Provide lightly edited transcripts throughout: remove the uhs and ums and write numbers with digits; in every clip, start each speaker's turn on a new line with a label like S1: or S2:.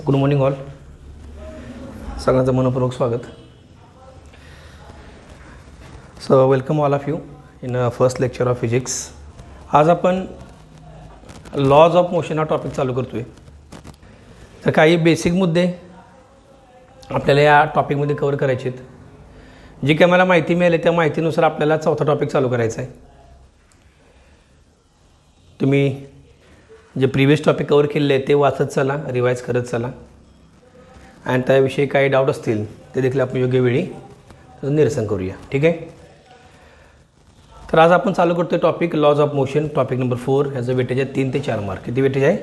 S1: Good morning all. सगळ्यांचं मनपूर्वक स्वागत. So welcome all of you in first lecture of physics. आज आपण लॉज ऑफ मोशन हा टॉपिक चालू करतो आहे. तर काही बेसिक मुद्दे आपल्याला या टॉपिकमध्ये कवर करायचे आहेत. जी काही मला माहिती मिळाली त्या माहितीनुसार आपल्याला चौथा टॉपिक चालू करायचा आहे. तुम्ही जे प्रिव्हियस टॉपिक कवर केलेले आहे ते वाचत चला, रिवाईज करत चला आणि त्याविषयी काही डाऊट असतील ते देखील आपण योग्य वेळी निरसन करूया. ठीक आहे. तर आज आपण चालू करतो topic laws of motion, topic number 4. ह्याचं वेटेज आहे 3 ते 4 मार्क. किती वेटेज आहे?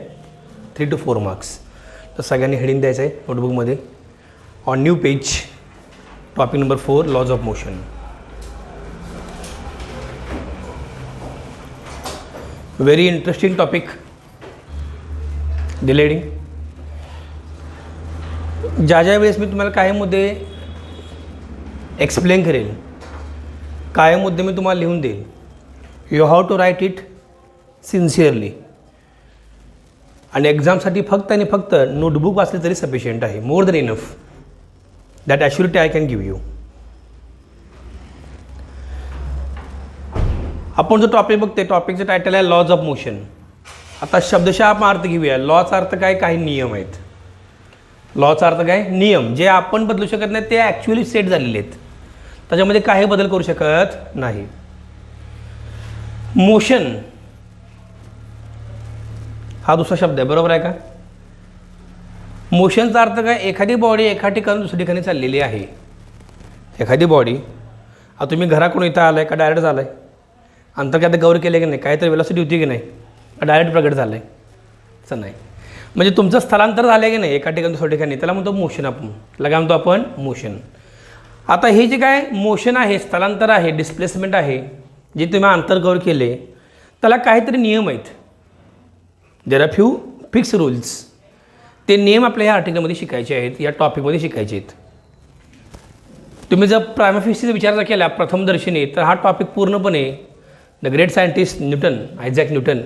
S1: 3 to 4 मार्क्स. तर सगळ्यांनी हेडिंग द्यायचं आहे नोटबुकमध्ये. On new page topic number 4 laws of motion. Very interesting topic detailing. ज्या वेळेस मी तुम्हाला काही मुद्दे एक्सप्लेन करेल, काही मुद्दे मी तुम्हाला लिहून देईल, you have to write it sincerely. आणि एक्झामसाठी फक्त आणि फक्त नोटबुक वाचले तरी सफिशियंट आहे. More than enough. That assurity I can give you. आपण जो टॉपिक बघते टॉपिकचं टायटल आहे लॉज ऑफ मोशन. आता शब्दशः आपण अर्थ घेऊया. लॉचा अर्थ काय? काही नियम आहेत. लॉचा अर्थ काय? नियम. जे आपण बदलू शकत नाही ते ॲक्च्युअली सेट झालेले आहेत. त्याच्यामध्ये काही बदल करू शकत नाही. मोशन हा दुसरा शब्द आहे, बरोबर आहे का? मोशनचा अर्थ काय? एखादी बॉडी एका ठिकाणी दुसऱ्या ठिकाणी चाललेली आहे. एखादी बॉडी, आता तुम्ही घराकडून इथं आलाय का डायरेक्ट झालाय? अंतर काय गौर केले की नाही? काहीतरी वेलोसिटी होती की नाही? डायरेक्ट प्रगट झालं आहे? असं नाही. म्हणजे तुमचं स्थलांतर झालं आहे की नाही एका ठिकाणी दुसऱ्या ठिकाणी, त्याला म्हणतो मोशन. आपण त्याला काय म्हणतो? आपण मोशन. आता हे जे काय मोशन आहे, स्थलांतर आहे, डिस्प्लेसमेंट आहे, जे तुम्ही अंतर गौर केले त्याला काहीतरी नियम आहेत. There are few fix rules. ते नियम आपल्या ह्या आर्टिकलमध्ये शिकायचे आहेत, या टॉपिकमध्ये शिकायचे आहेत. तुम्ही जर प्रायमरी विचार जर केला प्रथमदर्शनी तर हा टॉपिक पूर्णपणे the great scientist Newton, Isaac Newton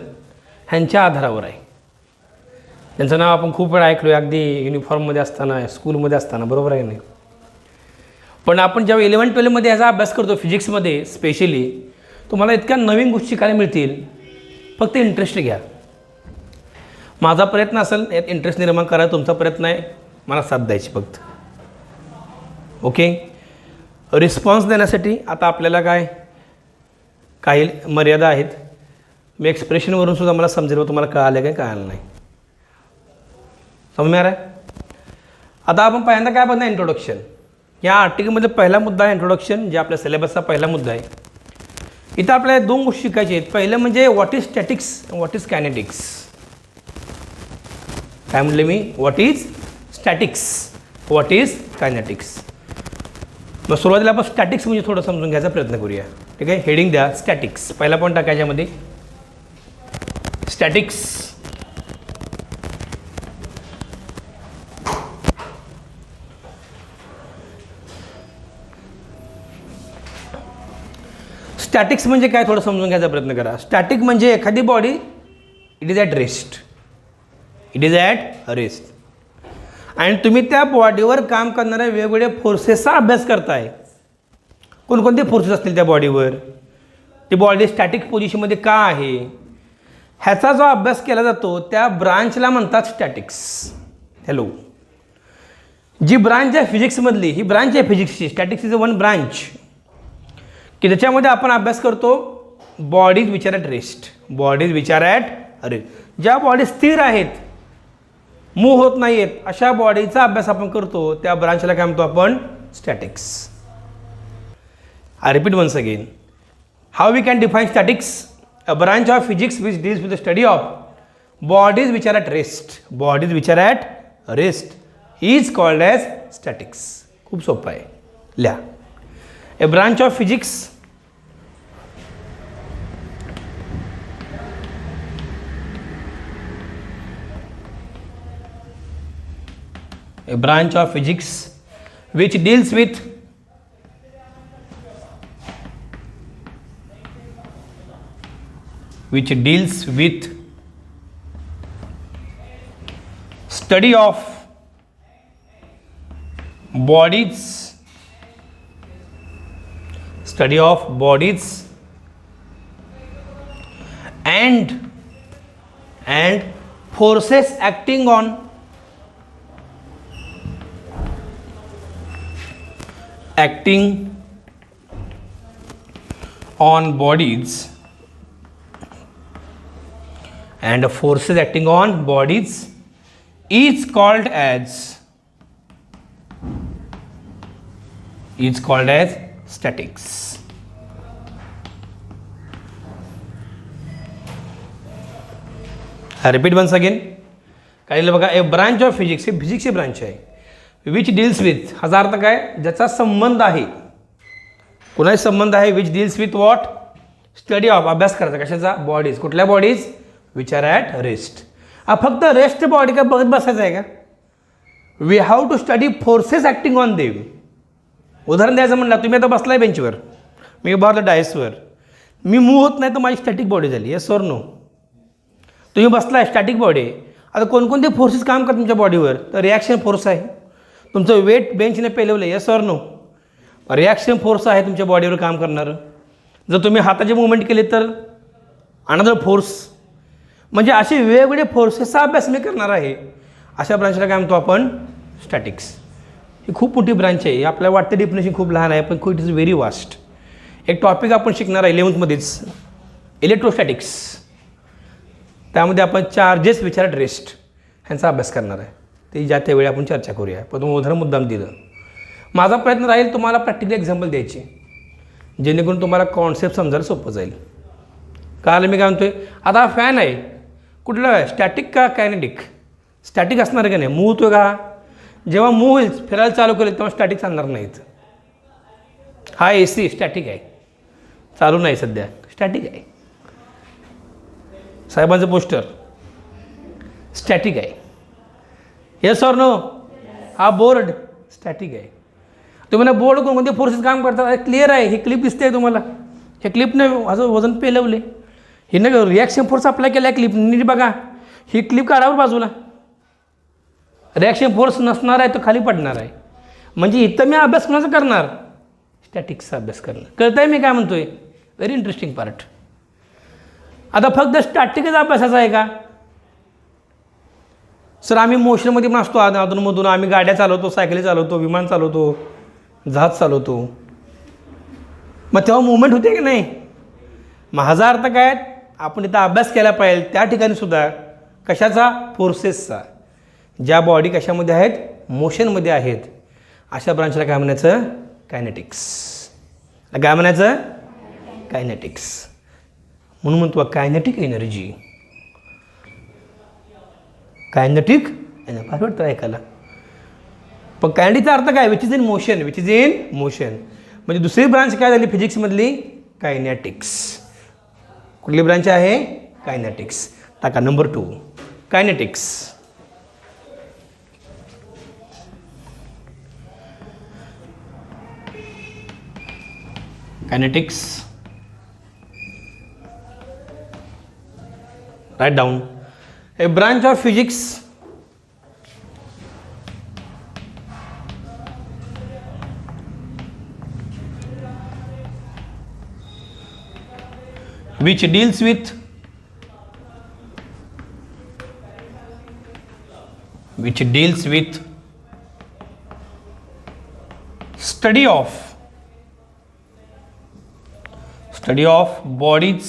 S1: ह्यांच्या आधारावर आहे. त्यांचं नाव आपण खूप वेळा ऐकलो आहे, अगदी युनिफॉर्ममध्ये असताना, स्कूलमध्ये असताना, बरोबर आहे नाही? पण आपण जेव्हा 11-12मध्ये ह्याचा अभ्यास करतो फिजिक्समध्ये स्पेशली, तुम्हाला इतक्या नवीन गोष्टी शिकायला मिळतील. फक्त इंटरेस्ट घ्या. माझा प्रयत्न असेल यात इंटरेस्ट निर्माण करायचा, तुमचा प्रयत्न आहे मला साथ द्यायची फक्त. ओके. रिस्पॉन्स देण्यासाठी आता आपल्याला काही मर्यादा आहेत. मी एक्सप्रेशनवरून सुद्धा मला समजेल तुम्हाला कळालं काय कळालं नाही. समज मिळालं आहे? आता आपण पहिल्यांदा काय बघणार? इंट्रोडक्शन. या आर्टिकलमध्ये पहिला मुद्दा आहे इंट्रोडक्शन, जे आपल्या सिलेबसचा पहिला मुद्दा आहे. इथं आपल्याला 2 गोष्टी शिकायच्या आहेत. पहिलं म्हणजे what is statics, what is kinetics. काय म्हटले मी? What is statics, what is kinetics. मग सुरुवातीला आपण स्टॅटिक्स म्हणजे थोडं समजून घ्यायचा प्रयत्न करूया. ठीक आहे. हेडिंग द्या स्टॅटिक्स. पहिला पॉईंट टाकायच्यामध्ये स्टॅटिक्स. स्टॅटिक्स म्हणजे काय थोडं समजून घ्यायचा प्रयत्न करा. स्टॅटिक म्हणजे एखादी body it is at rest. It is at rest. आणि तुम्ही त्या बॉडीवर काम करणाऱ्या वेगवेगळ्या फोर्सेसचा अभ्यास करताय. कोणकोणते फोर्सेस असतील त्या बॉडीवर, ती बॉडी स्टॅटिक पोझिशनमध्ये का आहे, ह्याचा जो अभ्यास केला जातो त्या ब्रांचला म्हणतात स्टॅटिक्स. हॅलो. जी ब्रांच आहे फिजिक्समधली, ही ब्रांच आहे फिजिक्सची. स्टॅटिक्स इज वन ब्रांच की ज्याच्यामध्ये आपण अभ्यास करतो bodies which are at rest. Bodies which are at rest. ज्या बॉडी स्थिर आहेत, मूव्ह होत नाही आहेत, अशा बॉडीचा अभ्यास आपण करतो. त्या ब्रांचला काय म्हणतो आपण? Statics. I repeat once again. How we can define statics? A branch of physics which deals with the study of bodies which are at rest. Bodies which are at rest is called as statics. खूप सोपं आहे. लिहा. A branch of physics which deals with study of bodies, study of bodies and forces acting on bodies and forces acting on bodies is called as statics. I repeat once again. काय बघा, a branch of physics, हे फिजिक्सची branch आहे. Which deals with, ह्याचा अर्थ काय, ज्याचा संबंध आहे, कुणाशी संबंध आहे, which deals with what, study of, अभ्यास करायचा कशाचा, बॉडीज. कुठल्या bodies, which are at rest. फक्त रेस्ट बॉडी काय बघत बसायचं आहे का, we have to study forces acting on them. उदाहरण द्यायचं म्हणलं, तुम्ही आता बसलाय बेंचवर, मी उभारलं डायसवर, मी मूव होत नाही तर माझी स्टॅटिक बॉडी झाली, येस ऑर नो. तुम्ही बसलाय, स्टॅटिक बॉडी. आता कोणकोणते फोर्सेस काम करतात तुमच्या बॉडीवर, तर रिॲक्शन फोर्स आहे, तुमचं वेट बेंचने पेलवलं, yes or no, reaction force आहे तुमच्या बॉडीवर काम करणारं. जर तुम्ही हाताचे मुवमेंट केले तर अनदर फोर्स. म्हणजे असे वेगवेगळे फोर्सेसचा अभ्यास मी करणार आहे. अशा ब्रांचला काय म्हणतो आपण, स्टॅटिक्स. ही खूप मोठी ब्रांच आहे. आपल्याला वाटतं डेफिनेशन खूप लहान आहे, पण इट इज व्हेरी वास्ट. एक टॉपिक आपण शिकणार आहे 11th इलेक्ट्रोस्टॅटिक्स. त्यामध्ये आपण charges which are at rest ह्यांचा अभ्यास करणार आहे. ते ज्या त्यावेळी आपण चर्चा करूया, पण तुम्ही उदाहरण मुद्दाम दिलं. माझा प्रयत्न राहील तुम्हाला प्रॅक्टिकल एक्झाम्पल द्यायचे, जेणेकरून तुम्हाला कॉन्सेप्ट समजायला सोपं जाईल. कारण मी काय म्हणतोय, आता हा फॅन आहे, कुठला आहे, स्टॅटिक का कायनेटिक. स्टॅटिक असणार आहे का नाही, मूव होतोय का, जेव्हा मूव होईल, फिरायला चालू करेल तेव्हा स्टॅटिक चालणार नाहीत. हा AC स्टॅटिक आहे, चालू नाही सध्या, स्टॅटिक आहे. साहेबांचं पोस्टर स्टॅटिक आहे, येस ऑर नो. हा बोर्ड स्टॅटिक आहे. तुम्हाला बोर्ड कोणकोणते फोर्सेस काम करतात क्लिअर आहे. ही क्लिप दिसते आहे तुम्हाला, ह्या क्लिपने माझं वजन पेलवले, हिनं रिॲक्शन फोर्स अप्लाय केला आहे क्लिप. नीट बघा, ही क्लिप काढावर बाजूला, रिॲक्शन फोर्स नसणार आहे तो खाली पडणार आहे. म्हणजे इथं मी अभ्यास कोणाचा करणार, स्टॅटिक्सचा अभ्यास करणार. कळतं आहे मी काय म्हणतोय, व्हेरी इंटरेस्टिंग पार्ट. आता फक्त स्टॅटिकच अभ्यासाचा आहे का, सर आम्ही मोशनमध्ये पण असतो, अधूनमधून आम्ही गाड्या चालवतो, सायकली चालवतो, विमान चालवतो, जहाज चालवतो, मग तेव्हा मुवमेंट होते की नाही. मग ह्याचा अर्थ काय, आपण इथं अभ्यास केला पाहिजे त्या ठिकाणी सुद्धा कशाचा, फोर्सेसचा. ज्या बॉडी कशामध्ये आहेत, मोशनमध्ये आहेत, अशा ब्रांचला काय म्हणायचं, कायनेटिक्स. काय म्हणायचं, कायनेटिक्स. म्हणून म्हणतो कायनेटिक एनर्जी. कायनेटिक एनर्जी फार वाटतं ऐकायला, पण कायनेटिकचा अर्थ काय, which is in motion, which is in motion. म्हणजे दुसरी ब्रांच काय झाली फिजिक्समधली, कायनेटिक्स. कुठली ब्रांच आहे, कायनेटिक्स. टाका number 2 kinetics. Kinetics, write down, a branch of physics which deals with study of bodies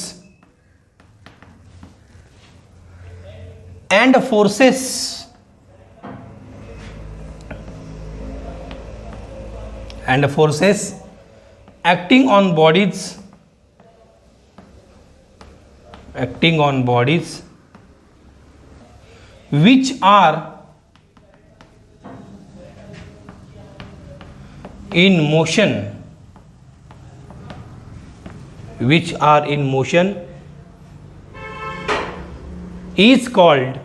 S1: and forces acting on bodies which are in motion is called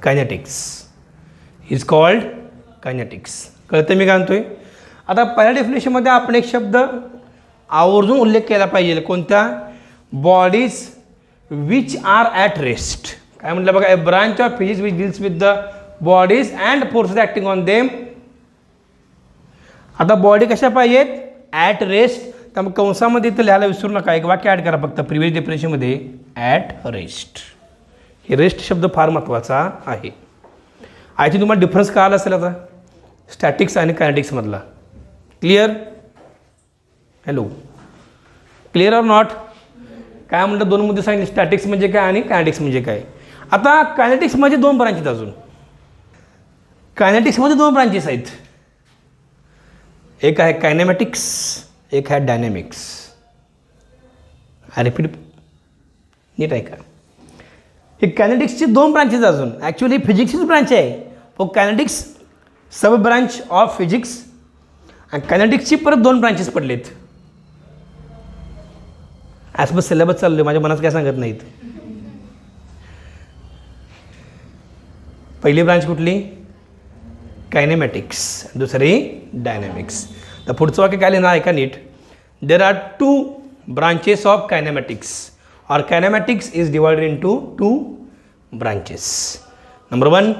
S1: kinetics. कळतं मी काय म्हणतोय. आता पहिल्या डेफिनेशनमध्ये आपण एक शब्द आवर्जून उल्लेख केला पाहिजे, कोणत्या, bodies which are at rest. काय म्हटलं बघा, a branch of physics which deals with the bodies and forces acting on them. आता बॉडी कशा पाहिजेत, ॲट रेस्ट. त्यामुळे कंसामध्ये इथं लिहायला विसरू नका, एक वाक्य ॲड करा फक्त प्रिव्हियस डेफिनेशनमध्ये, ॲट रेस्ट. हे रेस्ट शब्द फार महत्त्वाचा आहे. आय थिंक तुम्हाला डिफरन्स कळाला असेल आता स्टॅटिक्स आणि कायनेटिक्समधला. Clear? Hello, clear or not? काय म्हणतात, दोन मुद्दे सांगितले, स्टॅटिक्स म्हणजे काय आणि कायनेटिक्स म्हणजे काय. आता कायनेटिक्समध्ये दोन ब्रांच आहेत. अजून कायनेटिक्समध्ये दोन ब्रांचेस आहेत. एक आहे कायनेमॅटिक्स, एक आहे डायनॅमिक्स. आय रिपीट, नीट आहे का? हे कायनेटिक्सची दोन ब्रांचेस. अजून ॲक्च्युली फिजिक्सचीच ब्रांच आहे. For kinetics sub branch of physics, आणि कायनेटिक्सची परत दोन ब्रांचेस पडलेत. ॲज पर सिलेबस चाललो आहे, माझ्या मनात काय सांगत नाहीत. पहिली ब्रांच कुठली, कायनेमॅटिक्स, दुसरी डायनॅमिक्स. तर पुढचं वाक्य काय लिहिणार ऐका नीट. There are two branches of kinematics, or kinematics is divided into two branches. Number 1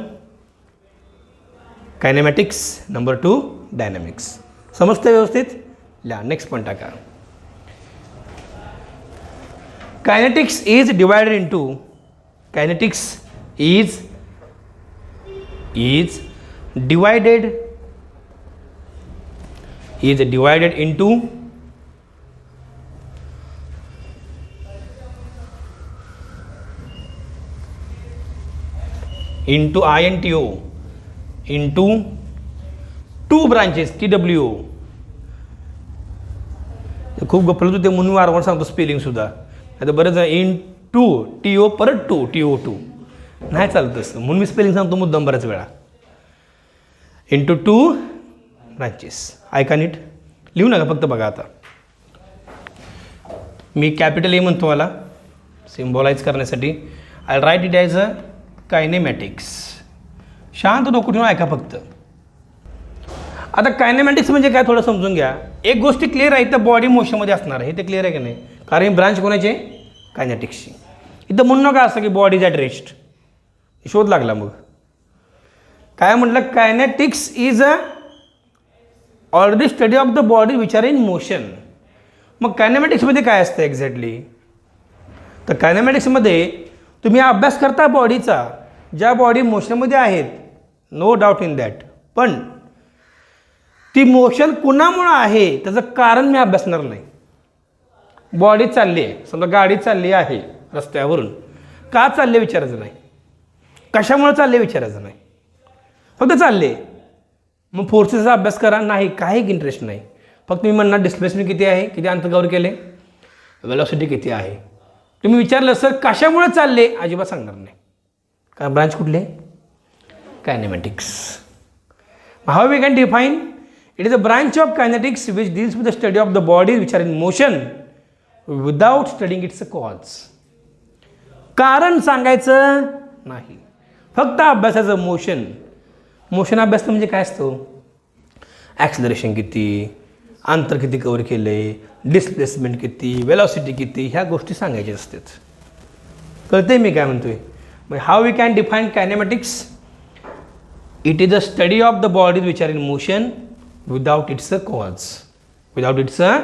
S1: kinematics, number 2 dynamics. समजतं व्यवस्थित? ल्या नेक्स्ट पॉईंट टाका. Kinetics is divided into, kinetics is divided into INTO into two branches TWO. खूप गप्पलं होतं ते म्हणून वारंवार सांगतो स्पेलिंग सुद्धा. आता बरंच इंटू TO परत टू TO2 नाही चालत तसं, म्हणून मी स्पेलिंग सांगतो मुद्दाम बऱ्याच वेळा. Into two branches. ऐका नीट, लिहू नका फक्त बघा. आता मी कॅपिटल ए म्हणतो मला सिम्बॉलाइज करण्यासाठी. I write it as a kinematics. शांत डोकं ठेवून ऐका फक्त. आता कायनेमॅटिक्स म्हणजे काय थोडं समजून घ्या. एक गोष्टी क्लिअर आहे, तर बॉडी मोशनमध्ये असणार आहे, ते क्लिअर आहे की नाही. कारण ही ब्रांच कोणाची, कायनेटिक्सची. इथं म्हणू नका असं की बॉडी इज ॲट रेस्ट, शोध लागला. मग काय म्हटलं, kinetics is a already study of the body which are in motion. मग कायनेमॅटिक्समध्ये काय असतं एक्झॅक्टली, तर कायनेमॅटिक्समध्ये तुम्ही अभ्यास करता बॉडीचा, ज्या बॉडी मोशनमध्ये आहेत, नो डाऊट इन दॅट. पण ती मोशन कुणामुळं आहे त्याचं कारण मी अभ्यासणार नाही. बॉडी चालली आहे, समजा गाडी चालली आहे रस्त्यावरून, का चालले विचारायचं नाही, कशामुळे चालले विचारायचं नाही, फक्त चालले. मग फोर्सेसचा अभ्यास करा, नाही काही इंटरेस्ट नाही. फक्त मी म्हणणार डिस्प्लेसमेंट किती आहे, किती अंतर कव्हर केले, वेलॉसिटी किती आहे. तुम्ही विचारलं सर कशामुळे चालले, अजिबात सांगणार नाही. का ब्रांच कुठले, kinematics. How we can define, it is a branch of kinetics which deals with the study of the bodies which are in motion without studying its a cause. कारण सांगायचं नाही, फक्त अभ्यासाचं मोशन. मोशन अभ्यास म्हणजे काय असतो, ॲक्सिलरेशन किती, अंतर किती कव्हर केले, डिस्प्लेसमेंट किती, वेलॉसिटी किती, ह्या गोष्टी सांगायच्या असतात. कळते मी काय म्हणतोय. मग how we can define kinematics, it is a study of the bodies which are in motion without its a cause. Without its a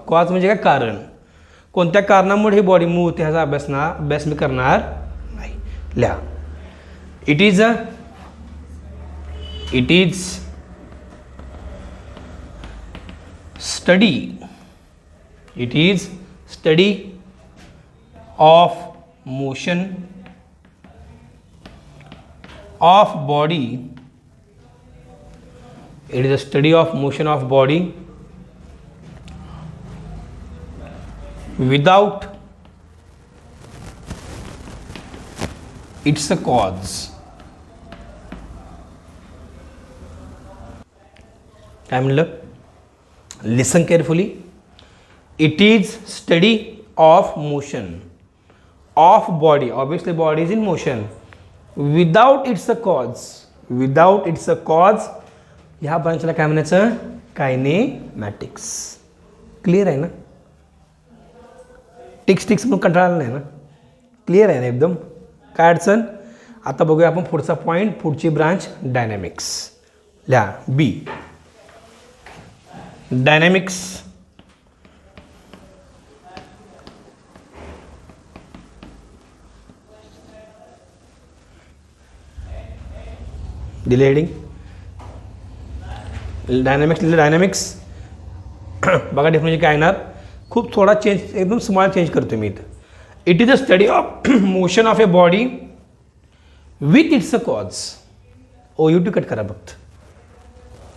S1: cause म्हणजे काय, कारण. कोणत्या कारणामुळे ही बॉडी मूव्ह होते ह्याचा अभ्यास मी करणार नाही. लिहा, it is study of motion of body. It is a study of motion of body without its a cause. काय म्हणलं, listen carefully. It is study of motion of body. Obviously body is in motion without its a cause. Without its a cause. ह्या ब्रांचला काय म्हणायचं, कायनेमॅटिक्स. Clear आहे ना. Ticks म्हणून कंटाळा नाही ना. क्लिअर आहे ना एकदम, काय अडचण. आता बघूया आपण पुढचा पॉईंट, पुढची ब्रांच डायनॅमिक्स. लिहा बी, डायनॅमिक्स. दिले हेडिंग डायनॅमिक्स, दिले डायनॅमिक्स. बघा डेफिनेशन काय येणार, खूप थोडा चेंज, एकदम स्मॉल चेंज करतो मी इथं. It is a study of motion of a body with its a cause. ओ यूट्यूब कट करा फक्त,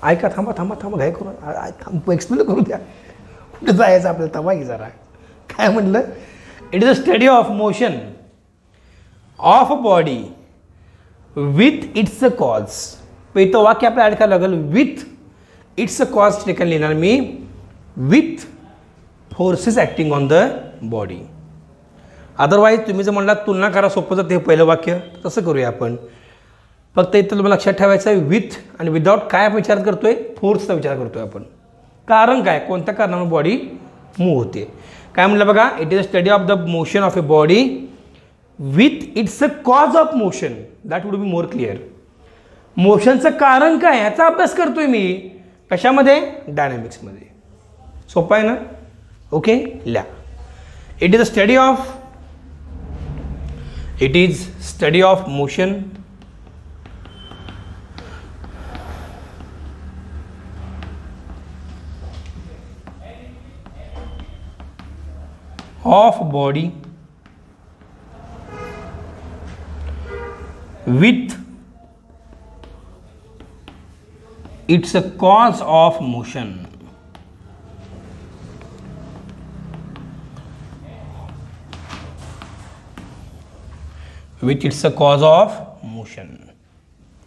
S1: ऐका, थांबा थांबा थांबा, घाय करून एक्सप्लेन करू द्या, कुठे जायचं आपल्याला, थांबा की जरा. काय म्हटलं, it is a study of motion of a body with its a cause. इथं वाक्य आपल्याला ॲड करावं लागेल, विथ इट्स अ कॉज ठिकाणी लिहिणार me with forces acting on the body. Otherwise तुम्ही जर म्हणला तुलना करा सोपं जातं हे पहिलं वाक्य, तसं करूया आपण. फक्त इथं तुम्हाला लक्षात ठेवायचं आहे विथ आणि विदाउट काय आपण विचार करतोय, फोर्सचा विचार करतोय आपण. कारण काय, कोणत्या कारणामुळे बॉडी मूव्ह होते. काय म्हटलं बघा, it is a study of the motion of a body with its a cause of motion. That would be more clear. मोशनचं कारण काय ह्याचा अभ्यास करतोय मी, कशामध्ये, डायनॅमिक्समध्ये. सोपं आहे ना, ओके. ल्या, it is a study of, it is study of motion of body with its a cause of motion. With its a cause of motion.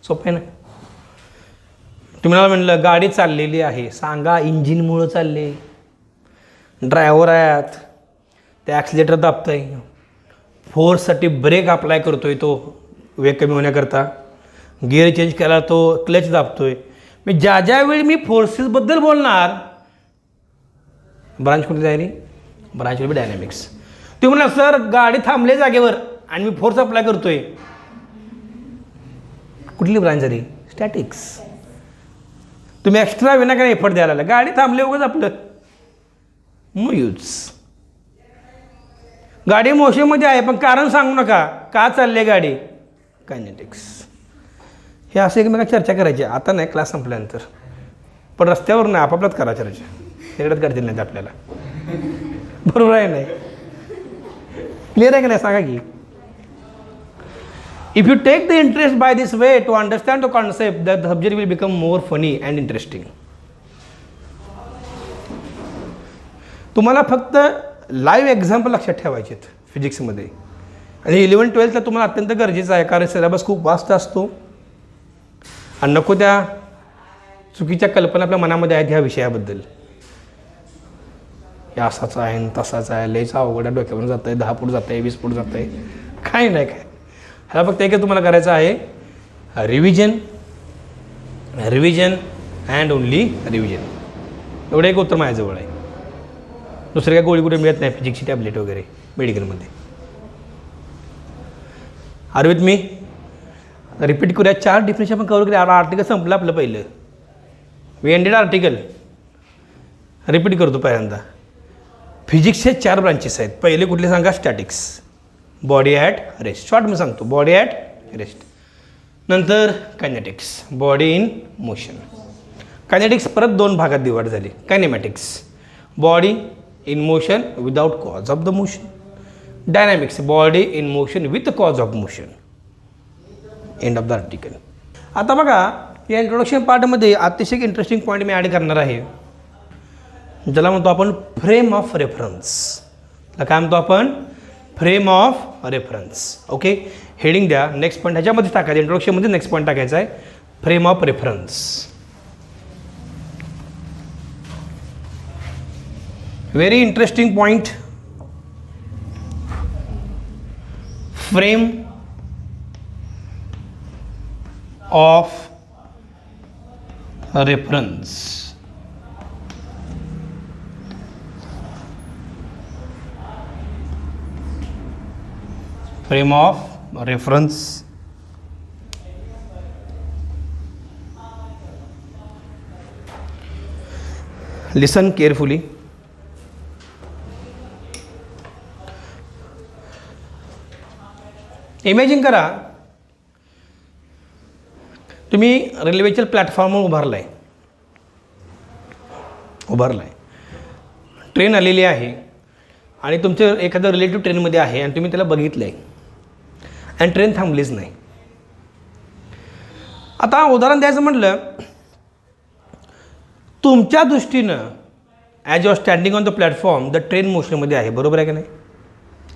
S1: सोपं आहे ना. तुम्ही मला म्हणलं गाडी चाललेली आहे, सांगा इंजिनमुळं चालले, ड्रायव्हर आहेत, ते ॲक्सिलेटर दाबतोय, फोर्ससाठी ब्रेक अप्लाय करतोय, तो वेग कमी होण्याकरता गिअर चेंज केला, तो क्लच दाबतोय. मी ज्यावेळी मी फोर्सेसबद्दल बोलणार, ब्रांच कुठली तयारी, ब्रांच विल बी डायनॅमिक्स. तुम्ही म्हणला सर गाडी थांबले जागेवर आणि मी फोर्स अप्लाय करतोय, कुठली ब्रांच झाली, स्टॅटिक्स. तुम्ही एक्स्ट्रा विनाकारण एफर्ट द्यायला लागला, गाडी थांबले उगाच आपलं नो यूज. गाडी मोशनमध्ये आहे पण कारण सांगू नका, का चालली गाडी, कायनेटिक्स. हे असं एकमेका चर्चा करायची. आता नाही, क्लास संपल्यानंतर, पण रस्त्यावर नाही, आपापल्यात करा चर्चा, तिकडेच करतील नाही आपल्याला. बरोबर आहे नाही, क्लिअर आहे की नाही सांगा की. If you take the interest by this way to understand the concept, the subject will become more funny and interesting. तुम्हाला फक्त लाईव्ह एक्झाम्पल लक्षात ठेवायचे आहेत फिजिक्समध्ये, आणि 11-12ला तुम्हाला अत्यंत गरजेचं आहे, कारण सिलेबस खूप वास्ट असतो आणि नको त्या चुकीच्या कल्पना आपल्या मनामध्ये आहेत ह्या विषयाबद्दल. हे असाच आहे, तसाच आहे, लयच अवघड आहे, डोक्यावरून जात आहे, 10 फूट जात आहे, 20 फूट जात आहे, काही नाही काय. ह्याला फक्त एकच तुम्हाला करायचं आहे, revision, revision and only revision. एवढं एक उत्तर माझ्याजवळ आहे. दुसरी काय गोळी कुठे मिळत नाही, फिजिक्सची टॅबलेट वगैरे मेडिकलमध्ये. R with me. रिपीट करूया, 4 डिफिनेशन आपण कव्हर केले. आर्टिकल संपलं आपलं पहिलं, वी एंडेड आर्टिकल. रिपीट करतो पहिल्यांदा. फिजिक्सचे 4 ब्रांचेस आहेत. पहिले कुठले सांगा, statics, body at rest. Short मी सांगतो, बॉडी ॲट रेस्ट. नंतर kinetics, body in motion. Kinetics परत 2 भागात डिवाइड झाली. Kinematics, body in motion without cause of the motion. Dynamics, body in motion with cause of motion. End of the article. आता बघा, या introduction पार्टमध्ये अतिशय interesting point मी add करणार आहे, ज्याला म्हणतो आपण फ्रेम ऑफ रेफरन्स. काय म्हणतो आपण, frame of reference. Okay, heading द्या. नेक्स्ट पॉईंट ह्याच्यामध्ये टाकायचं, इंट्रोडक्शनमध्ये नेक्स्ट पॉईंट टाकायचा आहे, frame of reference. Very interesting point, frame of reference. Frame of reference. Listen carefully. Imagine करा तुम्ही रेल्वेच्या प्लॅटफॉर्मवर उभारला आहे. ट्रेन आलेली आहे आणि तुमचं एखादं रिलेटिव्ह ट्रेनमध्ये आहे आणि तुम्ही त्याला बघितलं आहे आणि ट्रेन थांबलीच नाही. आता उदाहरण द्यायचं म्हटलं, तुमच्या दृष्टीनं as your standing on the platform the train मोशनमध्ये आहे, बरोबर आहे का नाही?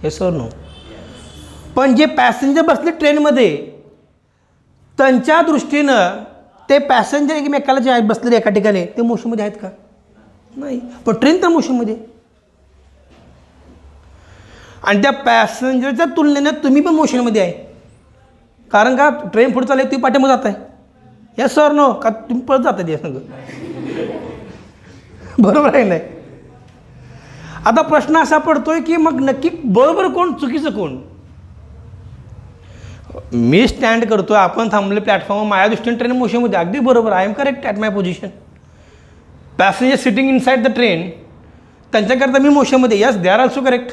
S1: Yes or no? पण जे पॅसेंजर बसले ट्रेनमध्ये त्यांच्या दृष्टीनं ते पॅसेंजर एकमेकाला जे आहेत बसलेले एका ठिकाणी ते मोशनमध्ये आहेत का? नाही. पण ट्रेन त्या मोशनमध्ये. आणि त्या पॅसेंजरच्या तुलनेनं तुम्ही पण मोशनमध्ये आहे. कारण का ट्रेन पुढे चालली तुम्ही पाठीमागे जात आहे. Yes or no? का तुम्ही पळत जाता ते सगळं? बरोबर आहे नाही? आता प्रश्न असा पडतोय की मग नक्की बरोबर कोण चुकीचं कोण? मी स्टँड करतो, आपण थांबले प्लॅटफॉर्मवर, माझ्या दृष्टीने ट्रेन मोशनमध्ये, अगदी बरोबर. I am correct at my position. Passenger sitting inside the train त्यांच्याकरता मी मोशनमध्ये, yes they are also correct.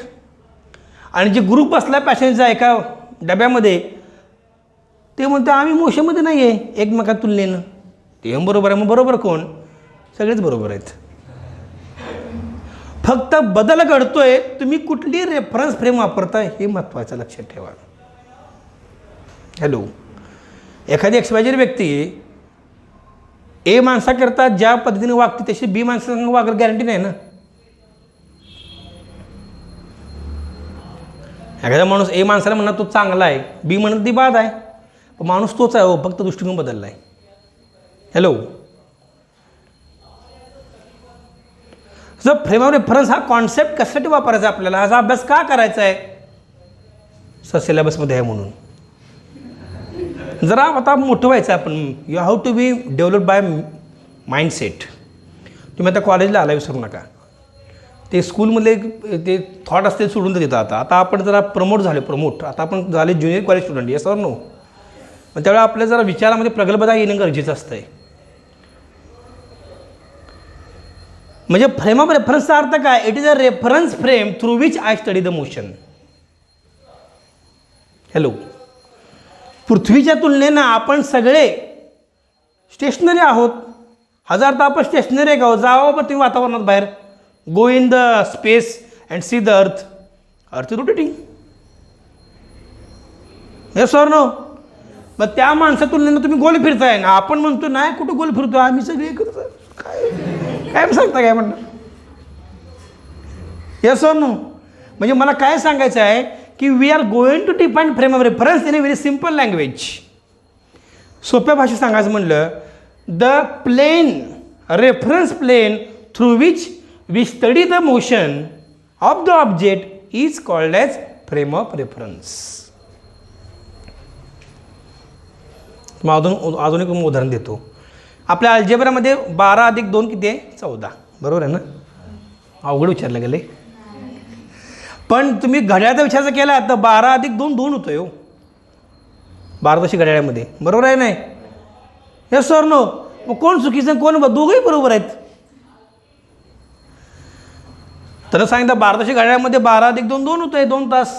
S1: आणि जे ग्रुप बसला पॅसेंजरचा एका डब्यामध्ये ते म्हणते आम्ही मोशनमध्ये नाही आहे एकमेका तुलनेनं, ते बरोबर आहे. मग बरोबर कोण? सगळेच बरोबर आहेत. फक्त बदल घडतोय तुम्ही कुठली रेफरन्स फ्रेम वापरताय हे महत्त्वाचं लक्षात ठेवा. हॅलो, एखादी एक्सवायझेड व्यक्ती ए माणसाकरता ज्या पद्धतीने वागते तशी बी माणसांना वागायला गॅरंटी नाही ना. एखादा माणूस ए माणसाला म्हणणार तो चांगला आहे, बी म्हणत ती बाद आहे. पण माणूस तोच आहे हो, फक्त दृष्टिकोन बदलला आहे. हॅलो, जर फ्रेम ऑफ रेफरन्स हा कॉन्सेप्ट कशासाठी वापरायचा आपल्याला, हा अभ्यास का करायचा आहे? सिलेबसमध्ये आहे म्हणून. जरा आता मोठं व्हायचं आहे आपण. You have to be develop by mindset. तुम्ही आता कॉलेजला आला विसरू नका. ते स्कूलमधले ते थॉट असते सोडून देतात. आता आपण जरा प्रमोट आता आपण झाले junior college student. Yes or no? पण त्यावेळेला आपल्या जरा विचारामध्ये प्रगल्भता येणं गरजेचं असतं आहे. म्हणजे फ्रेम ऑफ रेफरन्सचा अर्थ काय? It is a reference frame through which I study the motion. Hello, पृथ्वीच्या तुलनेनं आपण सगळे स्टेशनरी आहोत. हजार तर आपण स्टेशनरी आहे का? जावं पण तुम्ही वातावरणात बाहेर. Go in the space and see the earth. Earth is rotating. Yes or no? मग त्या माणसा तुलनेनं तुम्ही गोल फिरताय ना. आपण म्हणतो नाही कुठं गोल फिरतो, आम्ही सगळे करतो. काय सांगता काय म्हणणार? Yes or no? म्हणजे मला काय सांगायचं आहे की we are going to define frame of reference in a very simple language. सोप्या भाषेत सांगायचं म्हणलं, the plane reference plane through which we study the motion of the object is called as frame of reference. अजून एक उदाहरण देतो. आपल्या अल्जेब्रामध्ये 12 + 2 किती आहे? 14. बरोबर आहे ना? अवघड विचारलं गेले. पण तुम्ही घड्याळाचा विचार केला तर 12 + 2 2 होतोय हो भारताशी घड्याळामध्ये. बरोबर आहे नाही? Yes or no? मग कोण चुकीचं कोण? दोघंही बरोबर आहेत. तर सांगितलं भारताशी घड्याळामध्ये 12 + 2 2 होतोय 2 तास.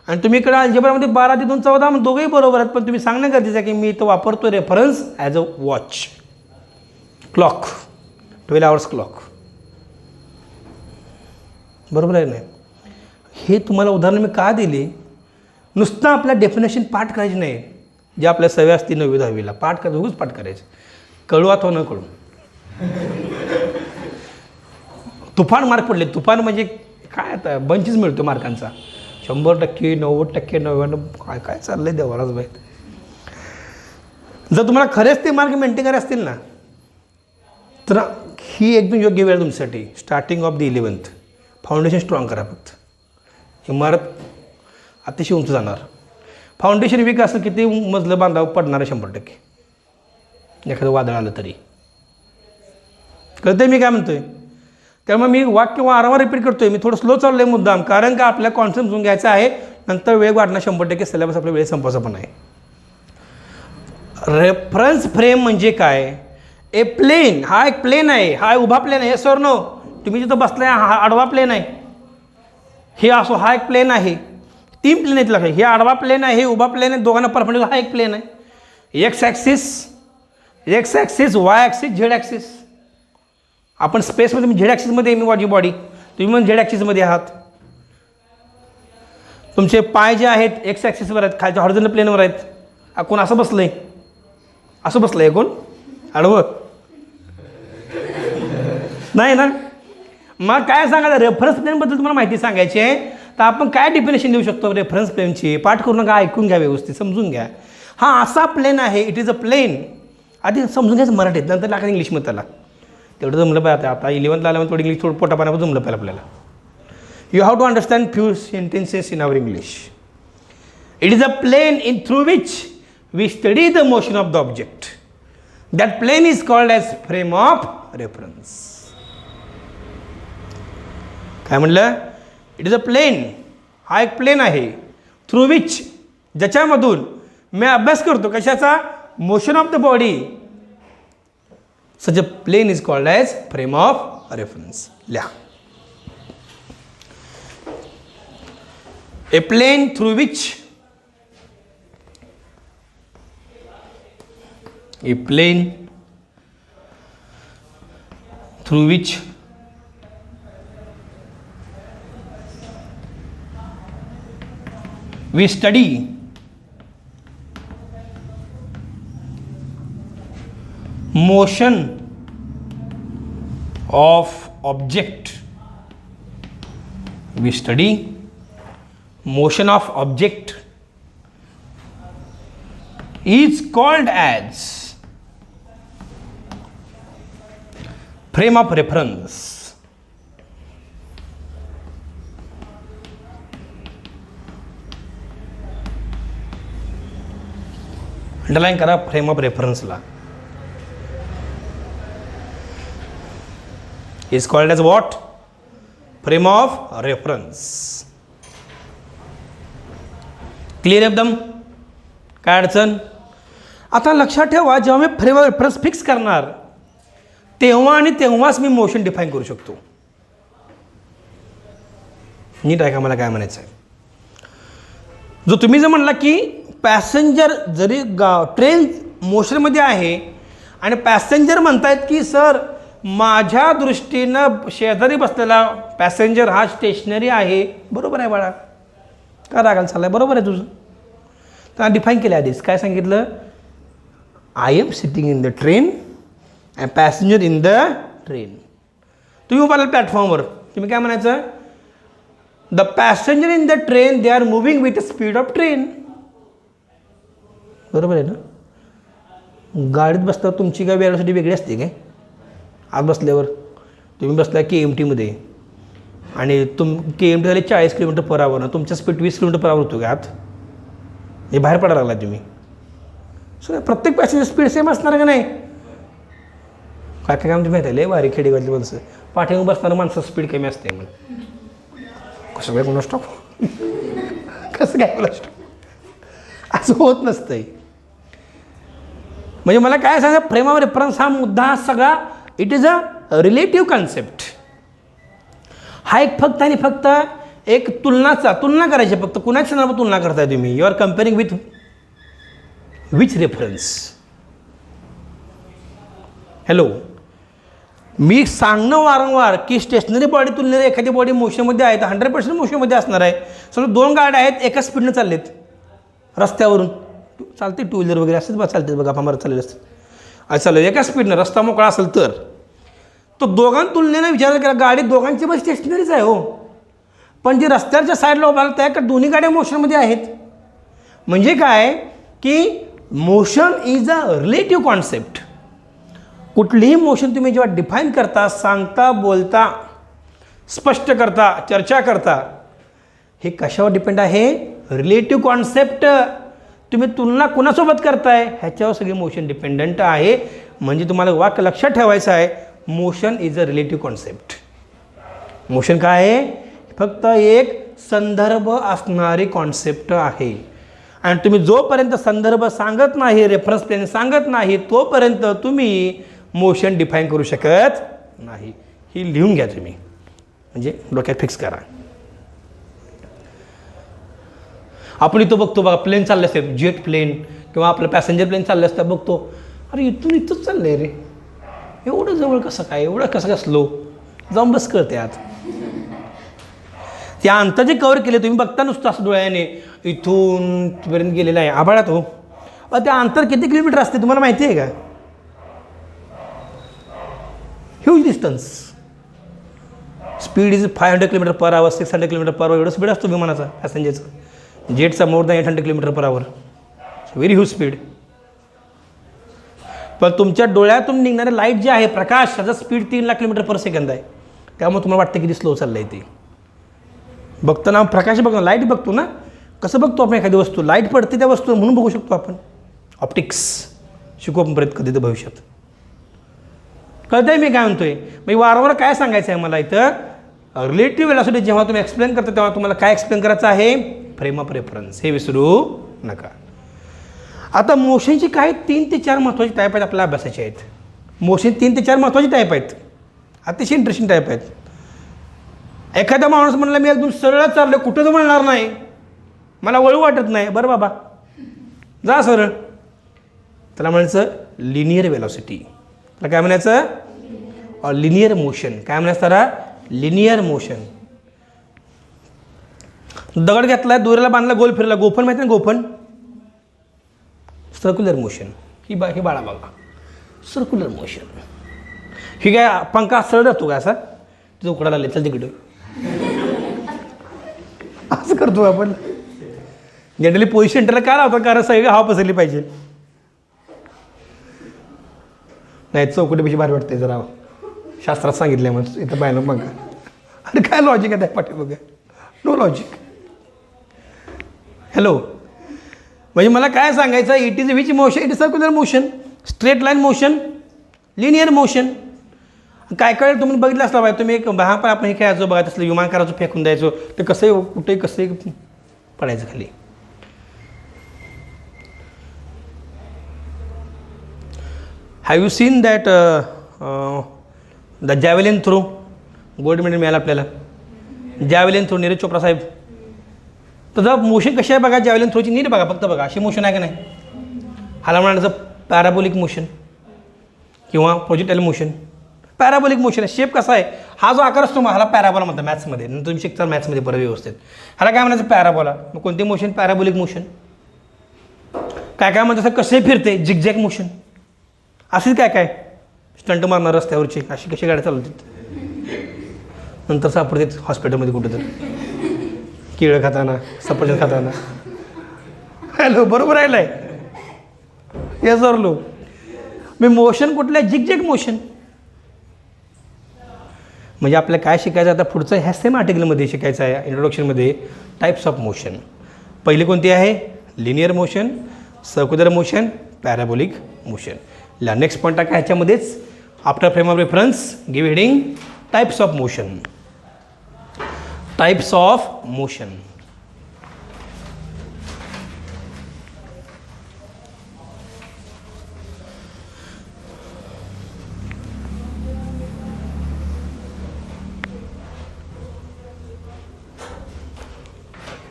S1: आणि तुम्ही इकडे अल्जेब्रामध्ये 12 + 2 14. मग दोघंही बरोबर आहेत. पण तुम्ही सांगणं गरजेचं आहे की मी इथं वापरतो reference as a watch clock, 12 hours clock. बरोबर आहे नाही? हे तुम्हाला उदाहरण मी का दिले? नुसतं आपल्या डेफिनेशन पाठ करायची नाही, जे आपल्या सवय असते 9वी 10वीला पाठ कर, रोज पाठ करायचं. कळू अथवा न कळू. तुफान मार्क पडले. तुफान म्हणजे काय आता बंचच मिळतो मार्कांचा. 100%, 90%, 99. काय काय चाललंय देवालाच बाहेर. जर तुम्हाला खरेच ते मार्क मेंटेन करायचे असतील ना तर ही एकदम योग्य वेळ तुमच्यासाठी. Starting of the 11th foundation strong करा. फक्त इमारत अतिशय उंच जाणार. फाउंडेशन वीक असं किती मजलं बांधावं पडणार आहे 100%. एखादं वादळ आलं तरी. कळतंय मी काय म्हणतोय? त्यामुळे मी वाक्य वारंवार रिपीट करतोय. मी थोडं स्लो चाललं आहे मुद्दाम, कारण का आपल्याला कॉन्सेप्ट समजून घ्यायचा आहे. नंतर वेळ वाढणं 100% सिलेबस आपल्या वेळेत संपवायचा पण आहे. रेफरन्स फ्रेम म्हणजे काय? ए प्लेन, हा एक प्लेन आहे, हा उभा प्लेन आहे. सर नो, तुम्ही जिथं बसलाय हा आडवा प्लेन आहे. हे असो, हा एक प्लेन आहे. 3 प्लेन आहेत लक्षात. हे आडवा प्लेन आहे, हे उभा प्लेन आहे, दोघांना परपेंडिक्युलर हा एक प्लेन आहे. X axis, Y axis, Z axis. आपण स्पेसमध्ये मी झेड ॲक्सिसमध्ये आहे, मी माझी बॉडी, तुम्ही पण झेड ॲक्सिसमध्ये आहात. तुमचे पाय जे आहेत एक्स ॲक्सिसवर आहेत, खालच्या हॉरिझॉन्टल प्लेनवर आहेत. कोण असं बसलं आहे, असं बसलं आहे कोण आडवं नाही ना. मग काय सांगायचं, रेफरन्स प्लेनबद्दल तुम्हाला माहिती सांगायची आहे. तर आपण काय डेफिनेशन देऊ शकतो रेफरन्स प्लेनची? पाठ करू नका, ऐकून घ्या, व्यवस्थित समजून घ्या. हा असा प्लेन आहे, इट इज अ प्लेन. आधी समजून घ्यायचं मराठीत, नंतर लागतं इंग्लिशमध्ये. त्याला तेवढं जमलं पाहिजे. आता 11th आल्यावर थोडं इंग्लिश थोडं पोटापाण्यावर जमलं पाहिजे आपल्याला. You have to understand few sentences in our English. It is a plane in through which we study the motion of the object. That plane is called as frame of reference. काय म्हणलं? It is a plain, हा एक plain आहे, through which, ज्याच्यामधून मी अभ्यास करतो कशाचा? Motion of the body. Such a plane is called as frame of reference. लिहा. A plane through which, a plane through which we study motion of object. We study motion of object is called as frame of reference. Underline करा frame of रेफरन्सला. Is called as what? Frame of reference. Clear एकदम? काय अडचण? आता लक्षात ठेवा, जेव्हा मी फ्रेम ऑफ रेफरन्स फिक्स करणार तेव्हा आणि तेव्हाच मी मोशन डिफाईन करू शकतो. नीट आहे का मला काय म्हणायचं आहे? जो तुम्ही जर म्हणला की पॅसेंजर जरी ट्रेन मोशनमध्ये आहे आणि पॅसेंजर म्हणतायत की सर माझ्या दृष्टीनं शेजारी बसलेला पॅसेंजर हा स्टेशनरी आहे. बरोबर आहे बाळा, का रागायला चालला आहे? बरोबर आहे तुझं. तर डिफाईन केलं आधीच. काय सांगितलं? I am sitting in the train and passenger in the train. तुम्ही उभारला प्लॅटफॉर्मवर, तुम्ही काय म्हणायचं? The passenger in the train they are moving with speed of train. बरोबर आहे ना? गाडीत बसल्यावर तुमची काय वेळासाठी वेगळी असते काय? आत बसल्यावर तुम्ही बसला KMTमध्ये आणि KMT झाले 40 km/h, तुमच्या स्पीड 20 km/h होतो का आत? हे बाहेर पडायला लागला तुम्ही. सो प्रत्येक पॅसेंजर स्पीड सेम असणार का नाही? काय काय आमची माहिती आहे, लय भारी खेडेगावातली माणसं पाठीवर बसणारं माणसं स्पीड कमी असते. मग कसं काय कोणा स्टॉप कसं काय कोणा स्टॉप असं होत नसतंय. म्हणजे मला काय सांगा, फ्रेम ऑफ रेफरन्स हा मुद्दा सगळा it is a relative concept. हा एक फक्त आणि फक्त एक तुलना करायची. फक्त कुणाच्या नावावर तुलना करताय तुम्ही? You are comparing with which reference? Hello, मी सांगणं वारंवार की स्टेशनरी बॉडी तुलनेत एखादी बॉडी मोशनमध्ये आहे तर 100% मोशनमध्ये असणार आहे. समजा 2 गाड्या आहेत, एका स्पीडनं चाललेत रस्त्यावरून, चालते 2 व्हीलर वगैरे असेच बघा, चालते बघा, आपण चाललेलं असतं असं चाललं एका स्पीडनं, रस्ता मोकळा असेल तर दोघां तुलनेनं विचार केला, गाडी दोघांची बस स्टेशनरीच आहे हो, पण जी रस्त्याच्या साईडला उभारलं त्या दोन्ही गाड्या मोशनमध्ये आहेत. म्हणजे काय की motion is a relative concept. कुठलीही मोशन तुम्ही जेव्हा डिफाईन करता, सांगता, बोलता, स्पष्ट करता, चर्चा करता, हे कशावर डिपेंड आहे? Relative concept. तुम्ही तुलना कुणासोबत करताय ह्याच्यावर सगळी मोशन डिपेंडंट आहे. म्हणजे तुम्हाला वाक्य लक्षात ठेवायचं आहे, motion is a relative concept. Motion काय आहे? फक्त एक संदर्भ असणारी कॉन्सेप्ट आहे. आणि तुम्ही जोपर्यंत संदर्भ सांगत नाही, रेफरन्स प्लेन सांगत नाही, तोपर्यंत तुम्ही मोशन डिफाईन करू शकत नाही. ही लिहून घ्या तुम्ही, म्हणजे डोक्यात फिक्स करा. आपण इथं बघतो बघा, प्लेन चालले असते, जेट प्लेन किंवा आपलं पॅसेंजर प्लेन चाललं असतं, बघतो अरे इथून इथंच चाललंय रे, एवढं जवळ कसं काय, एवढं कसं काय स्लो, जाऊन बस कळते आत. त्या अंतर जे कव्हर केले तुम्ही बघता नुसतं असं डोळ्याने, इथून पर्यंत गेलेलं आहे आभाळात. हो, त्या अंतर किती किलोमीटर असते तुम्हाला माहिती आहे का? Huge distance. Speed is 500 km/h, 600 km/h, एवढं स्पीड असतो विमानाचा, पॅसेंजरचा. जेटचा more than 800 km/h. Very huge speed. पण तुमच्या डोळ्यातून निघणारे लाईट जे आहे, प्रकाश, त्याचा स्पीड 3 लाख km/s आहे. त्यामुळे तुम्हाला वाटतं किती स्लो चाललं आहे ते. बघताना प्रकाश बघतो, लाईट बघतो ना, कसं बघतो आपण एखादी वस्तू, लाईट पडते त्या वस्तू म्हणून बघू शकतो आपण. ऑप्टिक्स शिकू आपण परत कधी तर भविष्यात. कळतंय मी काय म्हणतोय? मी वारंवार काय सांगायचं आहे मला इथं, रिलेटिव्ह व्हेलॉसिटी जेव्हा तुम्ही एक्सप्लेन करता तेव्हा तुम्हाला काय एक्सप्लेन करायचं आहे? Frame of reference. हे विसरू नका. आता मोशनची काय 3 ते 4 महत्त्वाची टाईप आहेत आपल्याला अभ्यासाचे आहेत. मोशन 3 ते 4 महत्त्वाची टाईप आहेत, अतिशय इंटरेस्टिंग टाईप आहेत. एखादा माणूस म्हणला मी एकदम सरळ चाललो, कुठंच म्हणणार नाही, मला वळू वाटत नाही, बरं बाबा जा सरळ, त्याला म्हणायचं लिनियर वेलॉसिटी. त्याला काय म्हणायचं? Linear motion. काय म्हणायचं त्याला? Linear motion. दगड घेतला, दोऱ्याला बांधला, गोल फिरला, गोफन माहिती ना, गोफन, सर्क्युलर मोशन. ही बाळा बघा, सर्क्युलर मोशन. ही काय पंखा सरळ जातो का असा, तुझं उकडायला लागले, चल तिकडं, असं करतो आपण. जनरली पोझिशन सेंटरला काय लावतो? कारण सगळी हवा पसरली पाहिजे. नाही, चौकटीपेक्षा भारी वाटते जरा, शास्त्रात सांगितलं मग इथं बायनं मग. अरे काय लॉजिक आहे त्या पाठी बघा, नो लॉजिक. हॅलो, म्हणजे मला काय सांगायचं, it is which motion? It is circular motion, straight line motion, linear motion. काय काय तुम्ही बघितलं असला पाहिजे. तुम्ही एक पण आपण हे खेळायचो बघा, तसलं विमान करायचो, फेकून द्यायचो, ते कसंही कुठेही कसंही पडायचं खाली. Have you seen that the javelin throw? Gold medal मिळालं आपल्याला जॅव्हलिन थ्रो, नीरज चोप्रा साहेब. त्याचं मोशन कशी आहे बघा, जॅव्हलिन थ्रोची नीट बघा, फक्त बघा अशी मोशन आहे का नाही. हाला म्हणायचं पॅराबोलिक मोशन किंवा प्रोजेक्टाईल मोशन. पॅराबोलिक मोशन आहे. शेप कसा आहे, हा जो आकार असतो मग ह्याला पॅराबोला म्हणतात मॅथ्समध्ये. नंतर तुम्ही शिकता मॅथ्समध्ये बरं व्यवस्थित. ह्याला काय म्हणायचं? पॅराबोला. मग कोणते मोशन? Parabolic motion. काय काय म्हणतात कसे फिरते? Zigzag motion. असेच काय काय स्टंट मारणार रस्त्यावरची, अशी कशी गाड्या चालवतात, नंतर सापडतात हॉस्पिटलमध्ये कुठं तर केळं खाताना, सफरचंद खाताना. हॅलो, बरोबर आहे हे सर लो. मी मोशन कुठलं आहे? Zigzag motion. म्हणजे आपल्याला काय शिकायचं आता पुढचं, ह्या सेम आर्टिकलमध्ये शिकायचं आहे इंट्रोडक्शनमध्ये. Types of motion. पहिली कोणती आहे? Linear motion, circular motion, parabolic motion. Next point टाका ह्याच्यामध्येच. After frame of reference give heading types of motion. Types of motion.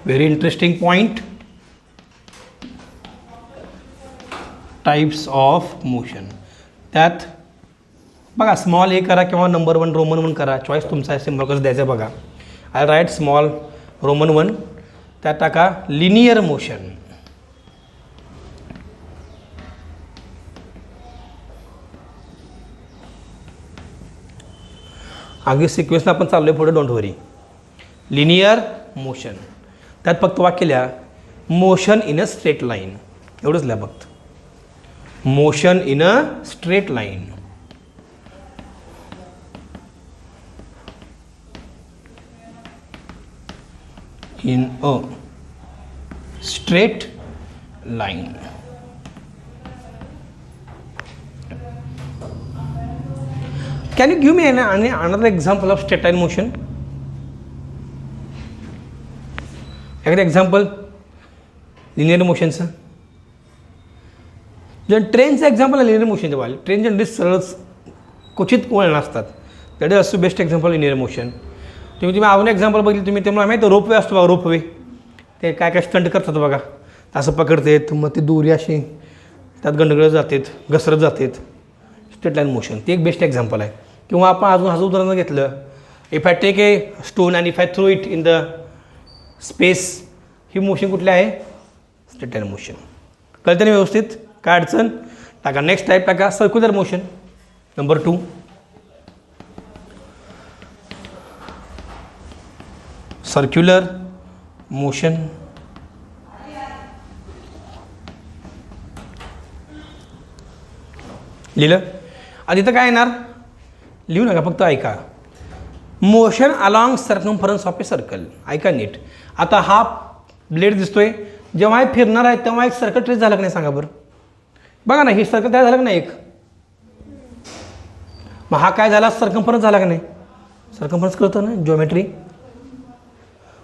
S1: Very interesting point. Types of motion. त्यात बघा स्मॉल ए करा किंवा नंबर 1 रोमन 1 करा, चॉईस तुमचा आहे. सिम्बॉल कसं द्यायचं बघा. I write small Roman 1. त्यात टाका लिनियर मोशन. आगे सिक्वेन्सला आपण चाललोय पुढे, डोंट वरी. Linear motion. त्यात फक्त वाक्य लिहा motion in a straight line, एवढंच लिहा फक्त. Motion in a straight line. In a straight line. Can you give me another example of straight line motion? एखादं एक्झाम्पल लिनियर मोशनचं. जर ट्रेनचं एक्झाम्पल आहे लिनियर मोशनचं वाले, ट्रेन जनरली सरळच क्वचित वळण असतात. That is also best example linear motion. तुम्ही अजून एक्झाम्पल बघितलं तुम्ही, तुम्हाला माहिती रोपवे असतो बघा, रोपवे ते काय काय स्टंट करतात बघा, असं पकडतात मग ती दोरी अशी त्यात गंडगळत जातात, घसरत जातात, स्ट्रेट लाईन मोशन. ते एक बेस्ट एक्झाम्पल आहे. किंवा आपण अजून असं उदाहरण घेतलं, if I take a stone and if I throw it in the space, ही मोशन कुठली आहे? Straight line motion. कळतं ना व्यवस्थित? काय अडचण? टाका. नेक्स्ट टाईप टाका circular motion. Number 2 circular motion. लिहिलं? आता इथं काय येणार? लिहू नका, फक्त ऐका. Motion along circumference of a circle. ऐका नीट. आता हा ब्लेड दिसतोय, जेव्हा हे फिरणार आहे तेव्हा एक सर्कल ट्रेस झालं का नाही सांगा बरं? बघा ना, ही सर्कल तयार झालं का नाही एक? मग हा काय झाला? सर्कम्फरन्स झाला का नाही? सर्कम्फरन्स कळतं ना, जिओमेट्री.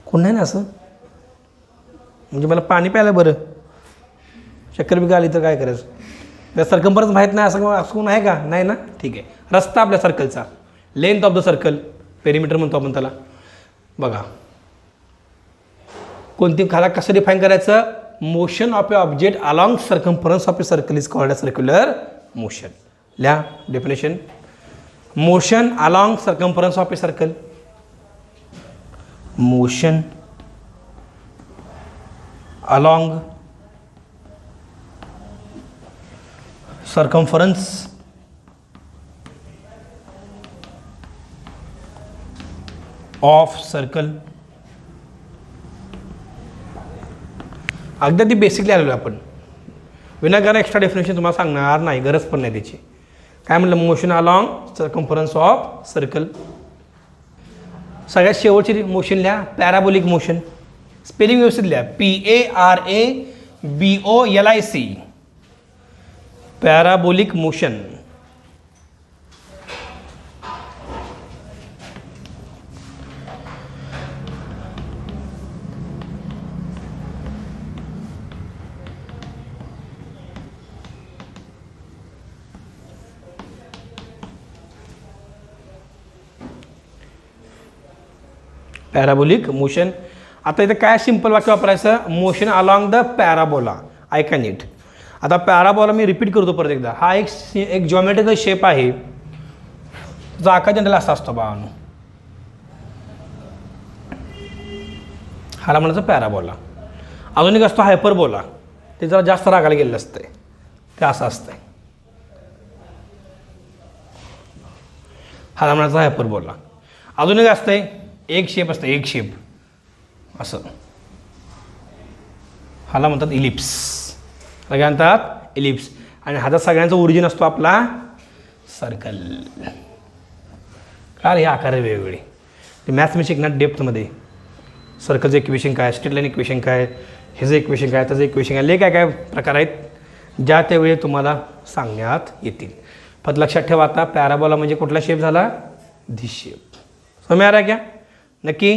S1: कोण नाही ना असं? म्हणजे मला पाणी प्यायला बरं, चक्कर बी आली तर काय करायचं? त्या सर्कम्फरन्स माहीत नाही असं कोण आहे का? नाही ना? ठीक आहे. रस्ता आपल्या सर्कलचा, length of the circle, perimeter म्हणतो आपण त्याला. बघा कोणती खाला कसं डिफाईन करायचं? Motion of a object along circumference of a circle is called a circular motion. लिहा definition. Motion along circumference of a circle. Motion along circumference of circle. अगदी ती बेसिकली आलेलो आपण, विनाकारण एक्स्ट्रा डेफिनेशन तुम्हाला सांगणार नाही, गरज पण नाही त्याची. काय म्हटलं? Motion along circumference of circle. सगळ्यात शेवटची मोशन लिहा, पॅराबोलिक मोशन. स्पेलिंग व्यवस्थित लिहा, PARABOLIC. Parabolic motion. Parabolic motion. आता इथं काय सिंपल वाक्य वापरायचं? Motion along the parabola. ऐका नीट. आता पॅराबोला मी रिपीट करतो परत एकदा. हा एक जॉमेट्रिकल शेप आहे, जो आकार जनरल असा असतो बाळांनो. हाला म्हणायचं पॅराबोला. अजून एक असतो हायपरबोला, ते जरा जास्त रागाला गेलेलं असतंय, ते असं असतंय. हाला म्हणायचं हायपरबोला. अजून एक असतंय, एक शेप असतं, एक शेप असं, हाला म्हणतात इलिप्स. काय म्हणतात? इलिप्स. आणि ह्याचा सगळ्यांचा ओरिजिन असतो आपला सर्कल. काय हे आकार आहे वेगवेगळे, ते मॅथ्स मी शिकणार डेप्थमध्ये. सर्कलचं इक्वेशन काय, स्ट्रेट लाईन इक्वेशन काय, ह्याचं इक्वेशन काय, त्याचं इक्वेशन काय, लय काय काय प्रकार आहेत, ज्या त्यावेळी तुम्हाला सांगण्यात येतील. पण लक्षात ठेवा, आता पॅराबोला म्हणजे कुठला शेप झाला? This shape. समज आ रहा क्या? नक्की.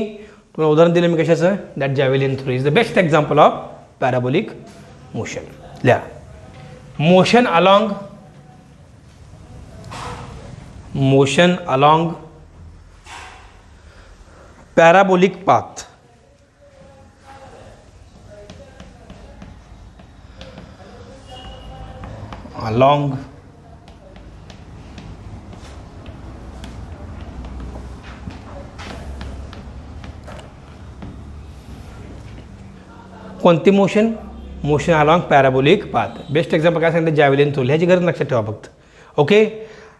S1: तुम्हाला उदाहरण दिलं मी कशाचं? That javelin throw is the best example of parabolic motion. लिहा. Motion along parabolic path. Along कोणती मोशन? Motion along parabolic path. Best example काय सांगितलं? Javelin throw. ह्याची गरज लक्षात ठेवा फक्त. ओके.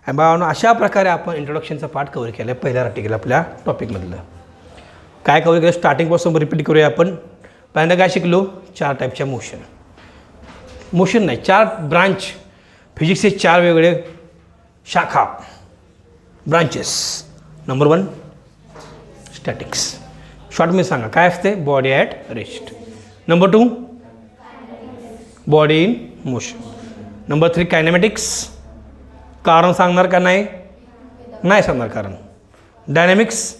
S1: बाळांनो, अशा प्रकारे आपण इंट्रोडक्शनचा पार्ट कव्हर केला आहे पहिल्या आर्टिकल आपल्या टॉपिकमधलं. काय कव्हर केलं? स्टार्टिंगपासून रिपीट करूया आपण. पहिल्यांदा काय शिकलो? 4 टाईपच्या मोशन नाही, 4 ब्रांच. फिजिक्सचे 4 वेगवेगळे शाखा, ब्रांचेस. Number 1 statics. शॉर्टमध्ये सांगा काय असते? Body at rest. Number 2 body in motion. Number 3 कायनेमॅटिक्स. कारण सांगणार का? नाही सांगणार कारण. Dynamics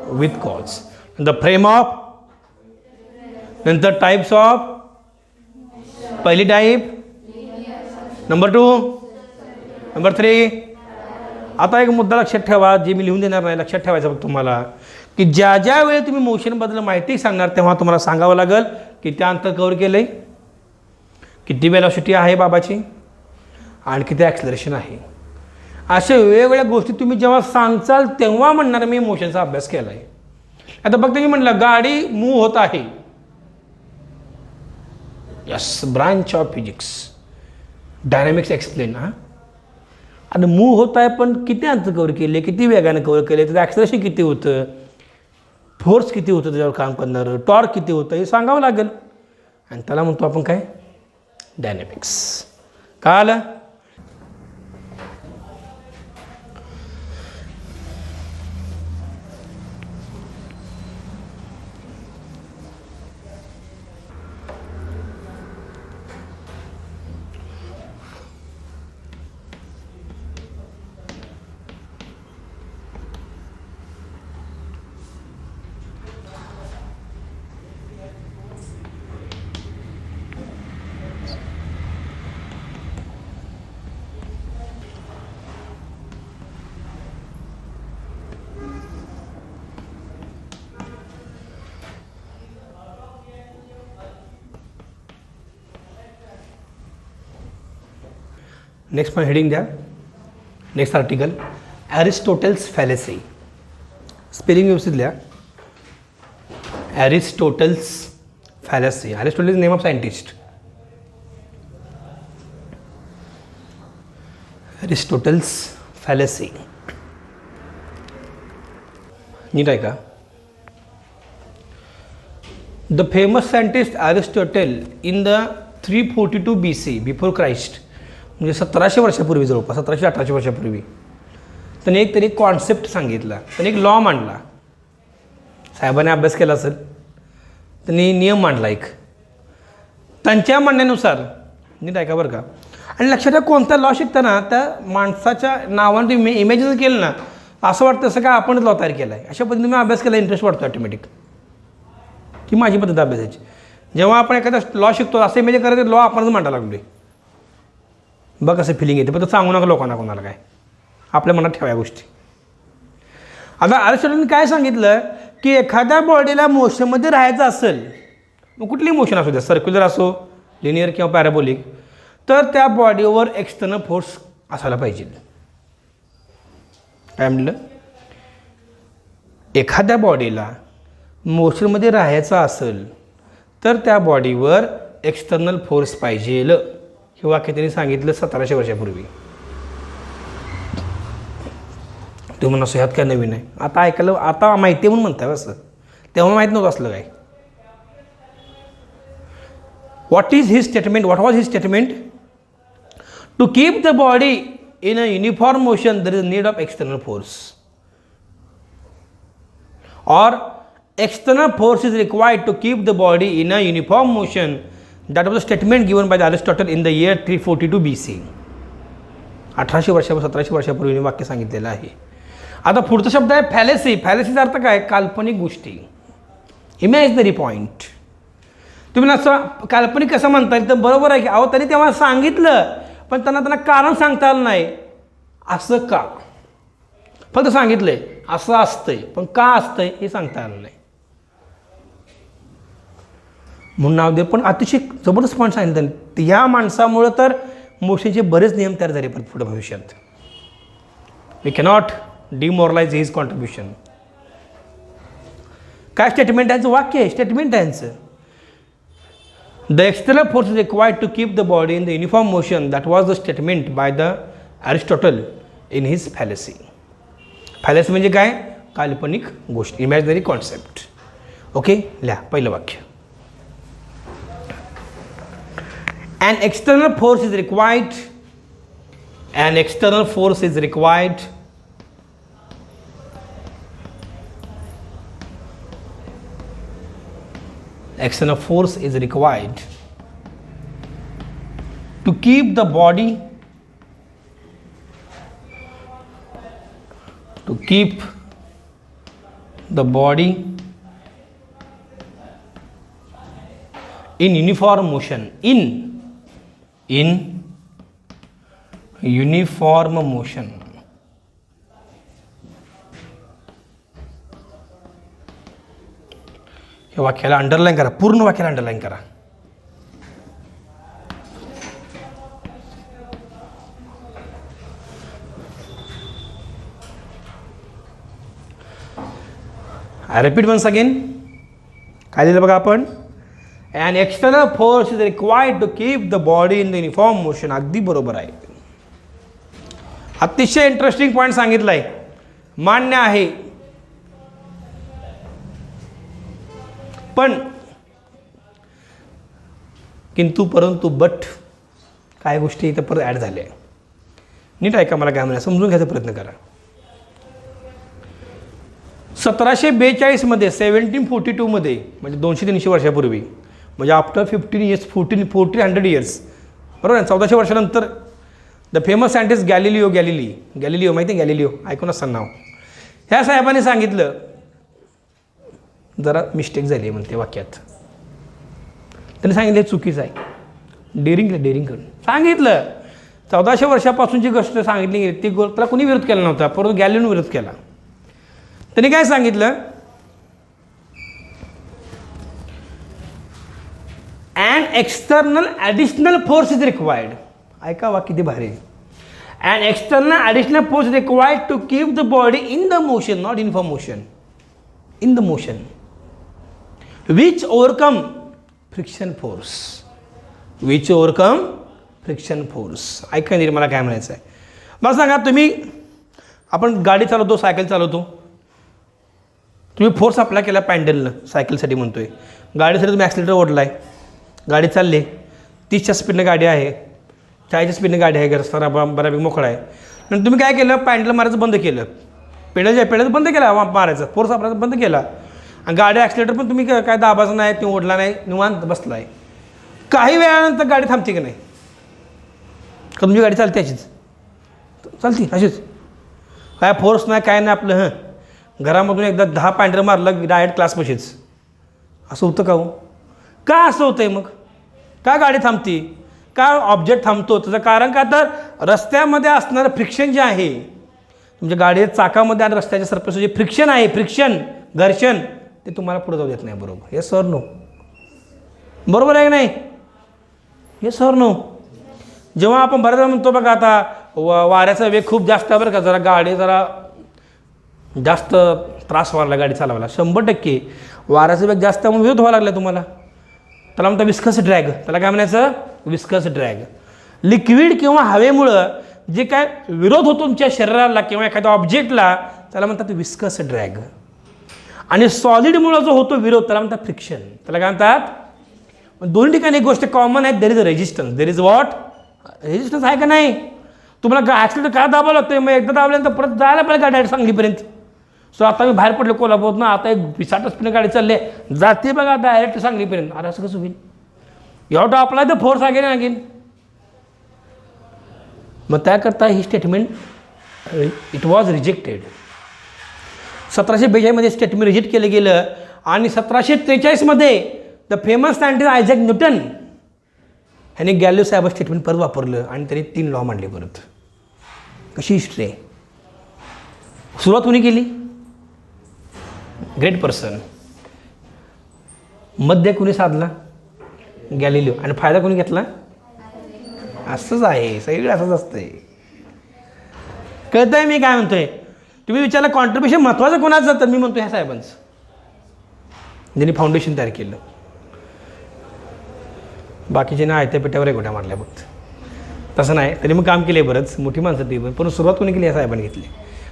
S1: with cause. The frame of नंतर टाईप्स ऑफ, पहिली टाईप, नंबर 2, नंबर 3. आता एक मुद्दा लक्षात ठेवा, जे मी लिहून देणार नाही, लक्षात ठेवायचं बघ तुम्हाला, की ज्या ज्या वेळी तुम्ही मोशनबद्दल माहिती सांगणार तेव्हा तुम्हाला सांगावं लागेल की त्या अंतर कव्हर केलं आहे, किती वेलॉसिटी आहे बाबाची आणि किती ॲक्सलरेशन आहे. अशा वेगवेगळ्या गोष्टी तुम्ही जेव्हा सांगचाल तेव्हा म्हणणार मी मोशनचा अभ्यास केला आहे. आता फक्त मी म्हटलं गाडी मूव्ह होत आहे, yes, branch of physics, dynamics explain. आणि मूव्ह होत आहे पण किती अंतर कव्हर केले, किती वेगाने कव्हर केले, त्याचं ॲक्सलरेशन किती होतं, फोर्स किती होतं त्याच्यावर काम करणारं, टॉर्क किती होतं हे सांगावं लागेल. आणि त्याला म्हणतो आपण काय, डायनॅमिक्स. कळालं? नेक्स्ट पण हेडिंग द्या. Next article, Aristotle's fallacy. Spelling व्यवस्थित लिहा. Aristotle's fallacy. Aristotle is name of scientist. Aristotle's fallacy. नीट आहे का? The famous scientist Aristotle in the 342 BC before Christ, म्हणजे 1700 वर्षापूर्वी, जवळपास 1700-1800 वर्षापूर्वी त्यांनी एक कॉन्सेप्ट सांगितला, त्यांनी एक लॉ मांडला. साहेबांनी अभ्यास केला असेल, त्यांनी नियम मांडला एक त्यांच्या म्हणण्यानुसार. नीट ऐका बरं का. आणि लक्षात ठेवा, कोणता लॉ शिकताना त्या माणसाच्या नावाने तुम्ही इमॅजिन केलं ना, असं वाटतं असं काय आपणच लॉ तयार केला आहे. अशा पद्धतीने तुम्ही अभ्यास केला, इंटरेस्ट वाटतो ऑटोमॅटिक. की माझी पद्धत अभ्यासाची. जेव्हा आपण एखादा लॉ शिकतो असं इमेजिन करायचं लॉ आपणच मांडायला लागलो. बघ कसं फिलिंग येते. पण सांगू नका लोकांना कोणाला काय, आपल्या मनात ठेवा या गोष्टी. आता ॲरिस्टॉटलने काय सांगितलं की एखाद्या बॉडीला मोशनमध्ये राहायचं असेल, मग कुठली मोशन असू द्या, सर्क्युलर असो, लिनियर किंवा पॅराबोलिक, तर त्या बॉडीवर एक्सटर्नल फोर्स असायला पाहिजे. काय म्हटलं? एखाद्या बॉडीला मोशनमध्ये राहायचं असेल तर त्या बॉडीवर एक्सटर्नल फोर्स पाहिजे. हे वाक्य त्यांनी सांगितलं 1700 वर्षापूर्वी. तुम्ही म्हणा असं ह्यात काय नवीन आहे, आता ऐकायला आता माहिती म्हणून म्हणताय असं, तेव्हा माहीत नव्हतं असलं काय. What is his statement, what was his statement? To keep the body in a uniform motion there is need of external force, or external force is required to keep the body in a uniform motion. That was a statement given by Aristotle in the year 342 BC. 1800 वर्षापूर्वी 1700 वर्षापूर्वी वाक्य सांगितलेलं आहे. आता पुढचा शब्द आहे fallacy. फॅलेसीचा अर्थ काय? काल्पनिक गोष्टी, इमॅजिनरी पॉईंट. तुम्ही असं काल्पनिक कसं म्हणता येईल तर बरोबर आहे की अहो त्यांनी तेव्हा सांगितलं पण त्यांना कारण सांगता आलं नाही. असं का? फक्त सांगितलंय असं असतंय पण का असतंय हे सांगता आलं नाही म्हणून नाव दे. पण अतिशय जबरदस्त पॉईंट सांगितलं त्यांनी. ह्या माणसामुळं तर मोशनचे बरेच नियम तयार झाले परत पुढे भविष्यात. We cannot demoralize his contribution. काय स्टेटमेंट आहे? वाक्य आहे, स्टेटमेंट आहे यांचं. The external force is required to keep the body in the uniform motion. That was the statement by the Aristotle in his fallacy. Fallacy म्हणजे काय? काल्पनिक गोष्ट, इमॅजिनरी कॉन्सेप्ट. ओके, लिहा पहिलं वाक्य. An external force is required. An external force is required. External force is required to keep the body, to keep the body in uniform motion, in uniform motion. या वाक्याला underline करा, पूर्ण वाक्याला underline करा. I repeat once again. काय दिलं बघा आपण, and external force is required to keep the body in the uniform motion. अगदी बरोबर आहे. अतिशय इंटरेस्टिंग पॉईंट सांगितलं आहे, मान्य आहे. पण किंतु परंतु बट काय गोष्टी इथं परत ॲड झाल्या. नीट ऐका, मला काय म्हणायचं समजून घ्यायचा प्रयत्न करा. 1742 1742 मध्ये म्हणजे 200-300 वर्षापूर्वी, म्हणजे आफ्टर 15 इयर्स 1400 इयर्स, बरोबर आहे. 1400 वर्षानंतर द फेमस सायंटिस्ट गॅलिलिओ माहिती आहे, गॅलिलिओ ऐकून असताना नाव. ह्या साहेबांनी सांगितलं, जरा मिस्टेक झाली आहे म्हणते वाक्यात. त्यांनी सांगितलं चुकीचं आहे. डेअरिंग करून सांगितलं. 1400 वर्षापासूनची गोष्ट सांगितली गेली ती त्याला कोणी विरोध केला नव्हता, परंतु गॅलिलिओने विरोध केला. त्यांनी काय सांगितलं, and external additional force is required. ऐका वा किती भारी. And external additional force required to keep the body in the motion, not in for motion, in the motion, which overcome friction force, which overcome friction force. ऐका नाही मला काय म्हणायचं आहे. मला सांगा, तुम्ही आपण गाडी चालवतो, सायकल चालवतो, तुम्ही फोर्स अप्लाय केला पॅन्डलनं, सायकलसाठी म्हणतोय, गाडीसाठी तुम्ही ॲक्सिलेटर ओढला आहे, गाडी चालली, 30च्या स्पीडनं गाडी आहे, 40च्या स्पीडनं गाडी आहे, रस्ता बऱ्यापैकी मोकळा आहे. नंतर तुम्ही काय केलं, पॅन्डल मारायचं बंद केलं, पेडल बंद केला, मारायचं फोर्स अप्लायचं बंद केला, आणि गाडी ॲक्सिलेटर पण तुम्ही काय दाबायचं नाही, तुम्ही ओढला नाही, निवांत बसला आहे. काही वेळानंतर गाडी थांबते की नाही, का तुमची गाडी चालते अशीच, चालते अशीच, काय फोर्स नाही काय नाही आपलं. घरामधून एकदा 10 पॅन्डल मारलं डायरेक्ट क्लासपाशीच, असं होतं का हो? का असं होतं आहे? मग का गाडी थांबती, का ऑब्जेक्ट थांबतो? त्याचं कारण का, तर रस्त्यामध्ये असणारं फ्रिक्शन जे आहे, तुमच्या गाडीच्या चाकामध्ये आणि रस्त्याच्या सरफेसवर जे फ्रिक्शन आहे, घर्षण, ते तुम्हाला पुढे जाऊ देत नाही. बरोबर, हे सर नो, बरोबर आहे की नाही? हे सर नो. जेव्हा आपण बऱ्याच म्हणतो बघा, आता वाऱ्याचा वेग खूप जास्त आहे बरं का, जरा गाडी जरा जास्त त्रास व्हायला गाडी चालवायला, 100% वाऱ्याचा वेग जास्त म्हणून विरोध व्हायला लागला तुम्हाला, त्याला म्हणतात विस्कस ड्रॅग. त्याला काय म्हणायचं, विस्कस ड्रॅग. लिक्विड किंवा हवेमुळं जे काय विरोध होतो तुमच्या शरीराला किंवा एखाद्या ऑब्जेक्टला, त्याला म्हणतात विस्कस ड्रॅग. आणि सॉलिडमुळं जो होतो विरोध, त्याला म्हणतात फ्रिक्शन. त्याला काय म्हणतात, दोन्ही ठिकाणी एक गोष्ट कॉमन आहे, there is a resistance. There is what, resistance आहे का नाही? तुम्हाला ॲक्सिडेंट का दाबावं लागतं, मग एकदा दाबल्यानंतर परत जायला पाहिजे का डायरेक्ट सांगलीपर्यंत. सो आता मी बाहेर पडलो कोल्हापूर ना, आता एक 60 स्पीड गाडी चालली जाते बघा डायरेक्ट सांगलीपर्यंत. अरे असं कसं होईल? You have to apply the force again. मग त्याकरता ही स्टेटमेंट इट वॉज रिजेक्टेड. 1742 मध्ये स्टेटमेंट रिजेक्ट केलं गेलं. आणि 1743 मध्ये the famous scientist Isaac Newton ह्याने गॅलिलिओ साहेब स्टेटमेंट परत वापरलं आणि त्यांनी 3 लॉ मांडले परत. कशी हिस्ट्री आहे? सुरुवात कोणी केली? Great person. मध्य कोणी साधला? गॅलिलिओ. आणि फायदा कोणी घेतला? असंच आहे, सगळीकडे असंच असतंय. कळतंय मी काय म्हणतोय? तुम्ही विचारलं कॉन्ट्रीब्युशन महत्त्वाचं कोणाचं, तर मी म्हणतो ह्या साहेबांचं, ज्यांनी फाउंडेशन तयार केलं. बाकीचे ना आयत्या पेट्यावर गोट्या मारल्या फक्त. तसं नाही, तरी मग काम केलं आहे बरंच, मोठी माणसं ती पण सुरुवात कोणी केली? या साहेबांनी घेतली.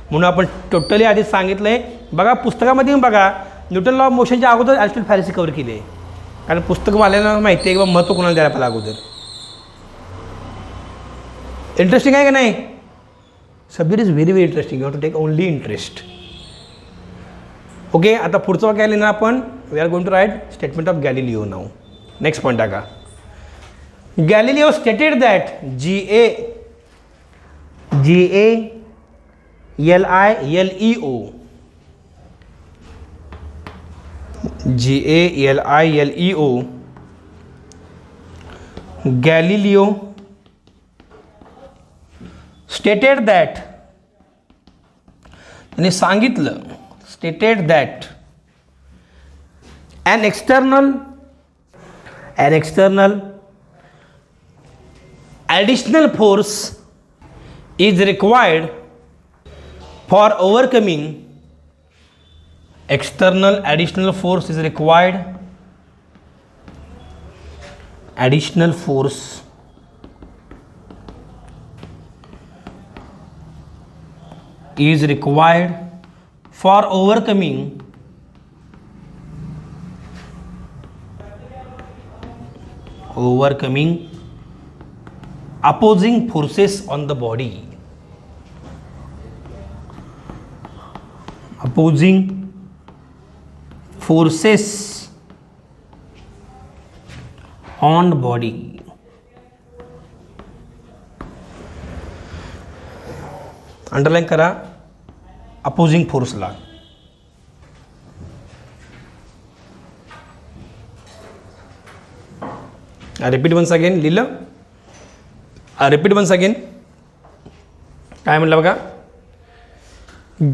S1: म्हणून आपण टोटली आधीच सांगितलं आहे बघा, पुस्तकामध्ये बघा, न्यूटन लॉ ऑफ मोशनच्या अगोदर ॲरिस्टॉटल फॅलसी कव्हर केली आहे. कारण पुस्तक वाल्याला माहिती आहे किंवा महत्त्व कोणाला द्यायला पाहिजे अगोदर. इंटरेस्टिंग आहे का नाही? Subject is very very interesting. You have to take only interest. Okay, आता पुढचं वाक्य आले ना आपण, we are going to write statement of Galileo now. Next point टाका. Galileo stated that GALILEO Galileo stated that, त्यांनी सांगितलं, stated that an external additional force is required for overcoming, external additional force is required, additional force is required for overcoming opposing forces on the body, opposing forces on the body. Underline करा opposing फोर्सला. Repeat once again लिहिलं. Repeat once again. काय म्हटलं बघा,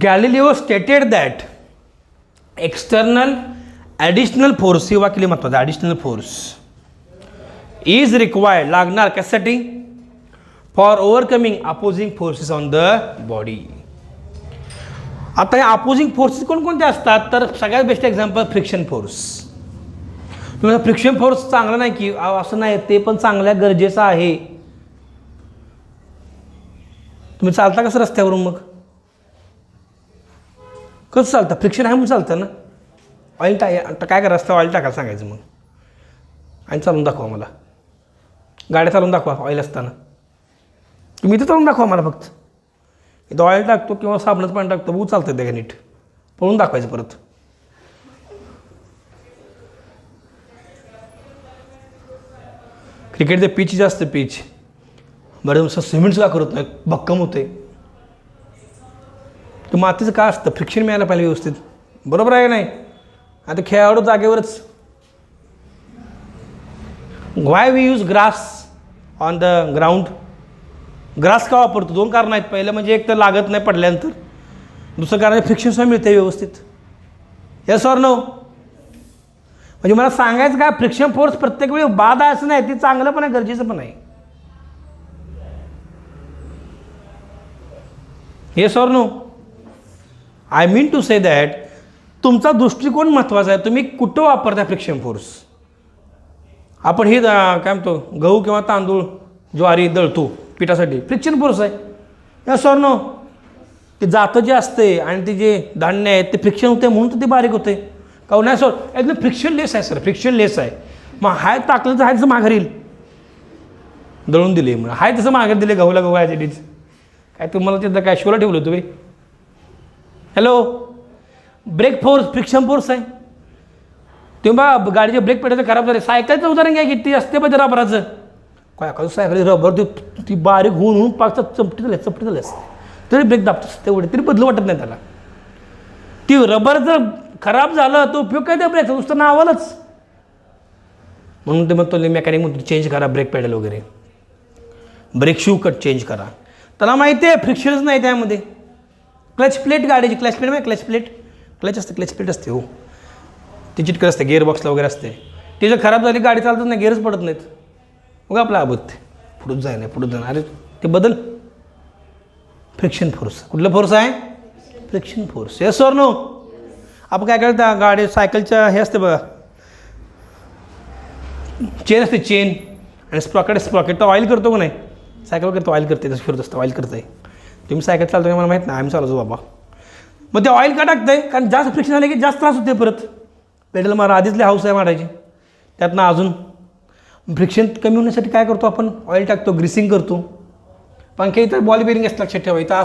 S1: Galileo stated that external additional force, ही वाक्य महत्वाचं, additional force is required, लागणार कशासाठी, for overcoming opposing forces on the body. आता हे अपोजिंग फोर्सेस कोणकोणते असतात, तर सगळ्यात बेस्ट एक्झाम्पल फ्रिक्शन फोर्स. तुम्हाला फ्रिक्शन फोर्स चांगला नाही की असं नाही, ते पण चांगल्या गरजेचं आहे. तुम्ही चालता कसं रस्त्यावरून, मग कसं चालतं, फ्रिक्शन आहे म्हणून चालतं ना. ऑइल काय करा, रस्त्यावर ऑइल टाकायला सांगायचं मग, आणि चालून दाखवा मला, गाड्या चालून दाखवा ऑइल असताना. तुम्ही इथं चालून दाखवा मला, फक्त इथं ऑइल टाकतो किंवा साबणाचं पाणी टाकतो, बघू चालतं ते का नीट, पळून दाखवायचं परत. क्रिकेटचं पिच जास्त पिच, बरं सिमेंट्स का करत नाही, भक्कम होते. तर मातीचं का असतं, फ्रिक्शन मिळायला पाहिजे व्यवस्थित, बरोबर आहे का नाही. आता खेळाडू जागेवरच. Why we use grass on the ground. Grass का वापरतो, दोन कारण आहेत. पहिलं म्हणजे एक तर लागत नाही पडल्यानंतर, दुसरं कारण फ्रिक्शनसुद्धा मिळते व्यवस्थित. Yes or no. म्हणजे मला सांगायचं काय, फ्रिक्शन फोर्स प्रत्येक वेळी बाद आहे असं नाही, ते चांगलं पण आहे, गरजेचं पण आहे. Yes or no. I mean to say that तुमचा दृष्टिकोन महत्त्वाचा आहे. तुम्ही कुठं वापरता फ्रिक्शन फोर्स. आपण हे काय म्हणतो, गहू किंवा तांदूळ ज्वारी दळतो पिठासाठी, फ्रिक्शन फोर्स आहे. Yes or no. ते जातं जे असते आणि ते जे धान्य आहे ते फ्रिक्शन होते म्हणून तर ते बारीक होते. काहून नाही सर, एकदम फ्रिक्शनलेस आहे सर, फ्रिक्शनलेस आहे. मग हाय टाकलं तर हाय तसं माघार येईल. दळून दिले मग हाय तसं माघार दिले, गहूला गहू आहे डीज. काय तुम्हाला तिथं काय शोला ठेवलं तुम्ही. Hello, brake force friction force आहे. तेव्हा गाडीचे ब्रेक पेटायचं खराब झाले, सायकलचं उदाहरण घ्या, किती असते पाहिजे रबराचं. काय एखादं सायकल रबर ती बारीक होऊन पाच चपटी झाली असते, तरी ब्रेक दाबतो तेवढे, तरी बदलू वाटत नाही त्याला. ती रबर जर खराब झालं तर उपयोग काय त्या ब्रेकचा, नुसतं नावालाच. म्हणून ते म्हणतो मेकॅनिक म्हणतो चेंज करा ब्रेक पेडल वगैरे, ब्रेक शू कट चेंज करा. त्याला माहिती आहे फ्रिक्शनच नाही त्यामध्ये. क्लच प्लेट, गाडीची क्लच प्लेट माहिती, क्लच असते, क्लच प्लेट असते. हो, ती चिटकत असते, गिअर बॉक्सला वगैरे असते. ती जर खराब झाली गाडी चालतच नाही, गिअरच पडत नाहीत. बघा आपला आबत पुढंच जाय नाही, पुढंच जाणार. अरे ते बदल. Friction force. कुठलं फोर्स आहे, friction force. Yes or no. आपण काय करता, गाडी सायकलच्या हे असते बघा, चेन असते, चेन आणि स्प्रॉकेट तर ऑइल करतो का नाही, सायकल करतो ऑइल करते, तसं फिरत असतं ऑइल करतं आहे. तुम्ही सायकल चालतो मला माहीत नाही, आम्ही चालवतो बाबा. मग ते ऑइल का टाकतंय, कारण जास्त फ्रिक्शन झाले की जास्त त्रास होते परत. पेडल मारा, आधीच लय हाऊस आहे मारायची, त्यातनं अजून फ्रिक्शन कमी होण्यासाठी काय करतो आपण, ऑइल टाकतो, ग्रीसिंग करतो. पंखे इथं बॉल बेरिंग असतं, लक्षात ठेवा. इथं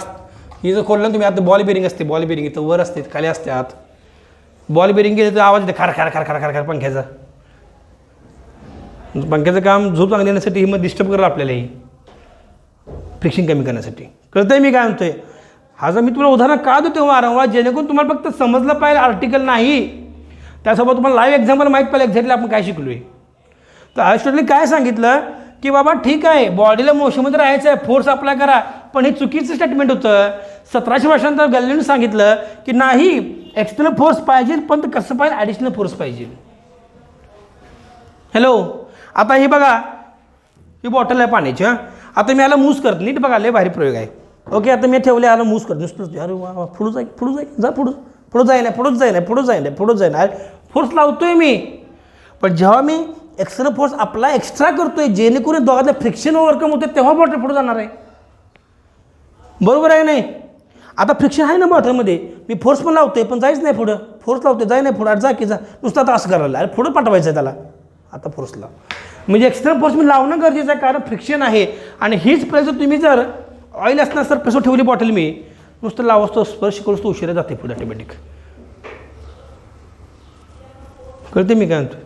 S1: ही जर खोललं तुम्ही आता बॉल बेरिंग असते, बॉल बेरिंग इथं वर असते, खाली असते आत. बॉल बेरिंग गेले तर आवाज येते खार खार खार खार खार खार पंख्याचा. पंख्याचं काम झोप चांगली येण्यासाठी, ही मग डिस्टर्ब करायला आपल्याला, ही फ्रिक्शन कमी करण्यासाठी. कळतंय मी काय म्हणतोय. हा जर मी तुम्हाला उदाहरण का देतो वारंवार, जेणेकरून तुम्हाला फक्त समजलं पाहिजे आर्टिकल नाही, त्यासोबत तुम्हाला लाईव्ह एक्झाम्पल माहीत पाहिजे एक्झॅक्टली आपण काय शिकलो आहे. तर अरिस्टॉटलने काय सांगितलं की बाबा ठीक आहे बॉडीला मोशनमध्ये राहायचं आहे, फोर्स अप्लाय करा, पण हे चुकीचं स्टेटमेंट होतं. 1700 वर्षानंतर गॅलिलिओने सांगितलं की नाही, एक्सटर्नल फोर्स पाहिजे, पण ते कसं पाहिजे, ॲडिशनल फोर्स पाहिजे. हॅलो, आता ही बघा, ही बॉटल आहे पाण्याची. हां, आता मी याला मूस करतो, नीट बघा, लय भारी प्रयोग आहे. ओके, आता मी ठेवले, याला मूस करतो नुसतं. अरे वा वा, पुढं जाई, पुढं जाई, जा पुढं, पुढं जाई नाही, पुढंच जाई नाही, पुढं जाई नाही, पुढं जाई नाही, फोर्स लावतोय मी. पण जेव्हा मी एक्सटर्नल फोर्स अप्लाय एक्स्ट्रा करतोय, जेणेकरून दोघांचं फ्रिक्शन ओव्हरकम होते, तेव्हा बॉटल पुढे जाणार आहे. बरोबर आहे नाही? आता फ्रिक्शन आहे ना बॉटलमध्ये, मी फोर्स पण लावतोय, पण जायच नाही पुढं, फोर्स लावतोय, जाय नाही पुढं, जा की जा, नुसतं आता असं करायला, अरे पुढं पाठवायचं आहे त्याला, आता फोर्सला. म्हणजे एक्सटर्नल फोर्स मी लावणं गरजेचं आहे, कारण फ्रिक्शन आहे. आणि हीच प्रेशर तुम्ही जर ऑइल असणार सर प्रेशर ठेवली बॉटल, मी नुसतं लावतो, स्पर्श करूच तो उशिरा जाते पुढे ऑटोमॅटिक. कळते मी काय म्हणतो?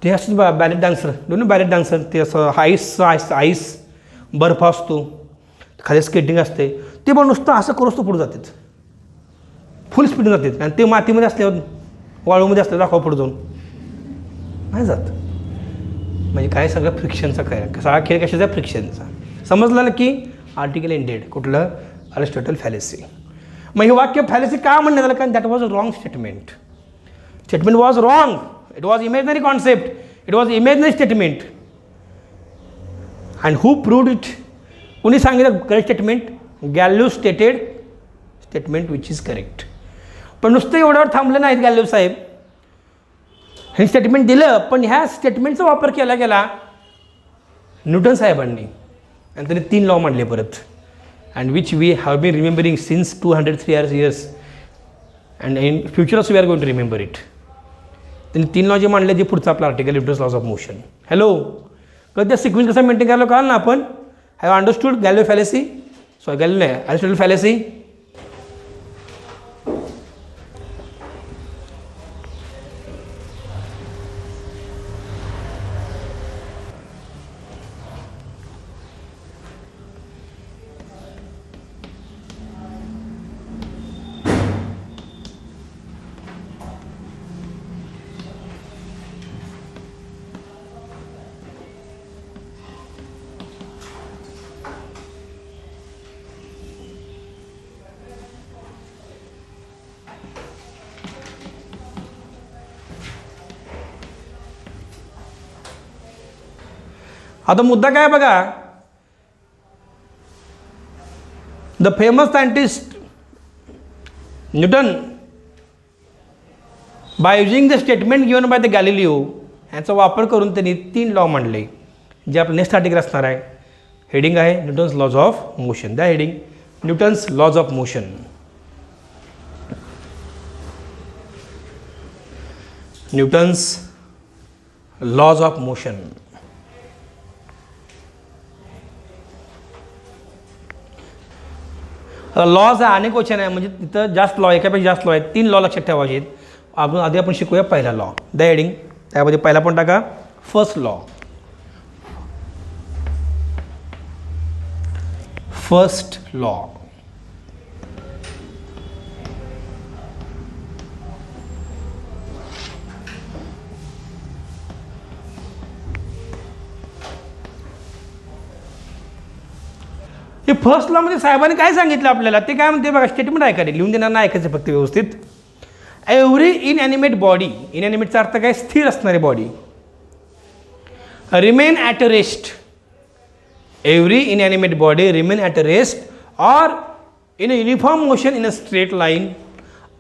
S1: ते असं बॅलेट डान्सर, दोन्ही बॅलेट डान्सर, ते असं आईस बर्फ असतो, खाली स्केटिंग असते, ते पण नुसतं असं करूच तो पुढे जातात, फुल स्पीडने जातात. आणि ते मातीमध्ये असल्यावर, वाळूमध्ये असल्यावर दाखवा पुढे जाऊन नाही जात. म्हणजे काय, सगळं फ्रिक्शनचा काय, सगळा खेळ कशाचा, फ्रिक्शनचा. समजलं ना की आर्टिकल एंडेड, कुठलं, अरिस्टॉटल फॅलेसी. मग हे वाक्य फॅलेसी का म्हणण्यात आलं, कारण that was a wrong statement. Statement was wrong. It was imaginary concept. It was imaginary statement. And who proved it? कोणी सांगितलं correct statement? Galileo stated statement which is correct. पण नुसतं एवढ्यावर थांबलं नाहीत गॅलिलिओ साहेब. हे स्टेटमेंट दिलं, पण ह्या स्टेटमेंटचा वापर केला गेला न्यूटन साहेबांनी, आणि त्यांनी 3 लॉ मांडले परत, and which we have been remembering since 203 years, and in future also we are going to remember it. त्यांनी 3 लॉ जे मांडले, जे पुढचं आपलं article Newton's laws of motion. Hello, कधी त्या सिक्वेन्स कसा मेंटेन करायला कळाल ना आपण. Have understood Galileo fallacy, sorry Galileo नाही, अरिस्टॉटल फॅलेसी. आता मुद्दा काय बघा, the famous scientist Newton, by using the statement given by the Galileo, ह्याचा वापर करून त्यांनी 3 लॉ मांडले, जे आपलं नेक्स्ट आर्टिकल असणार आहे. हेडिंग आहे न्यूटन्स लॉज ऑफ मोशन. द्या heading, Newton's laws of motion. Newton's laws of motion. Laws आहे, अनेक क्वेश्चन आहे, म्हणजे तिथं जास्त लॉ, एकापेक्षा जास्त लॉ आहेत. 3 लॉ लक्षात ठेवायचे आहेत. आधी आपण शिकूया पहिला लॉ. द हेडिंग, त्यामध्ये पहिला पण टाका, फर्स्ट लॉ. First law. हे फर्स्ट लॉमध्ये साहेबांनी काय सांगितलं आपल्याला, ते काय म्हणते बघा, स्टेटमेंट ऐकायला लिहून देणार नाही, ऐकायचं फक्त व्यवस्थित. एव्हरी इनॅनिमेट बॉडी, इनॅनिमेटचा अर्थ काय, स्थिर असणारी body, remain at a rest. Every inanimate body remain at a rest or in a uniform motion in a straight line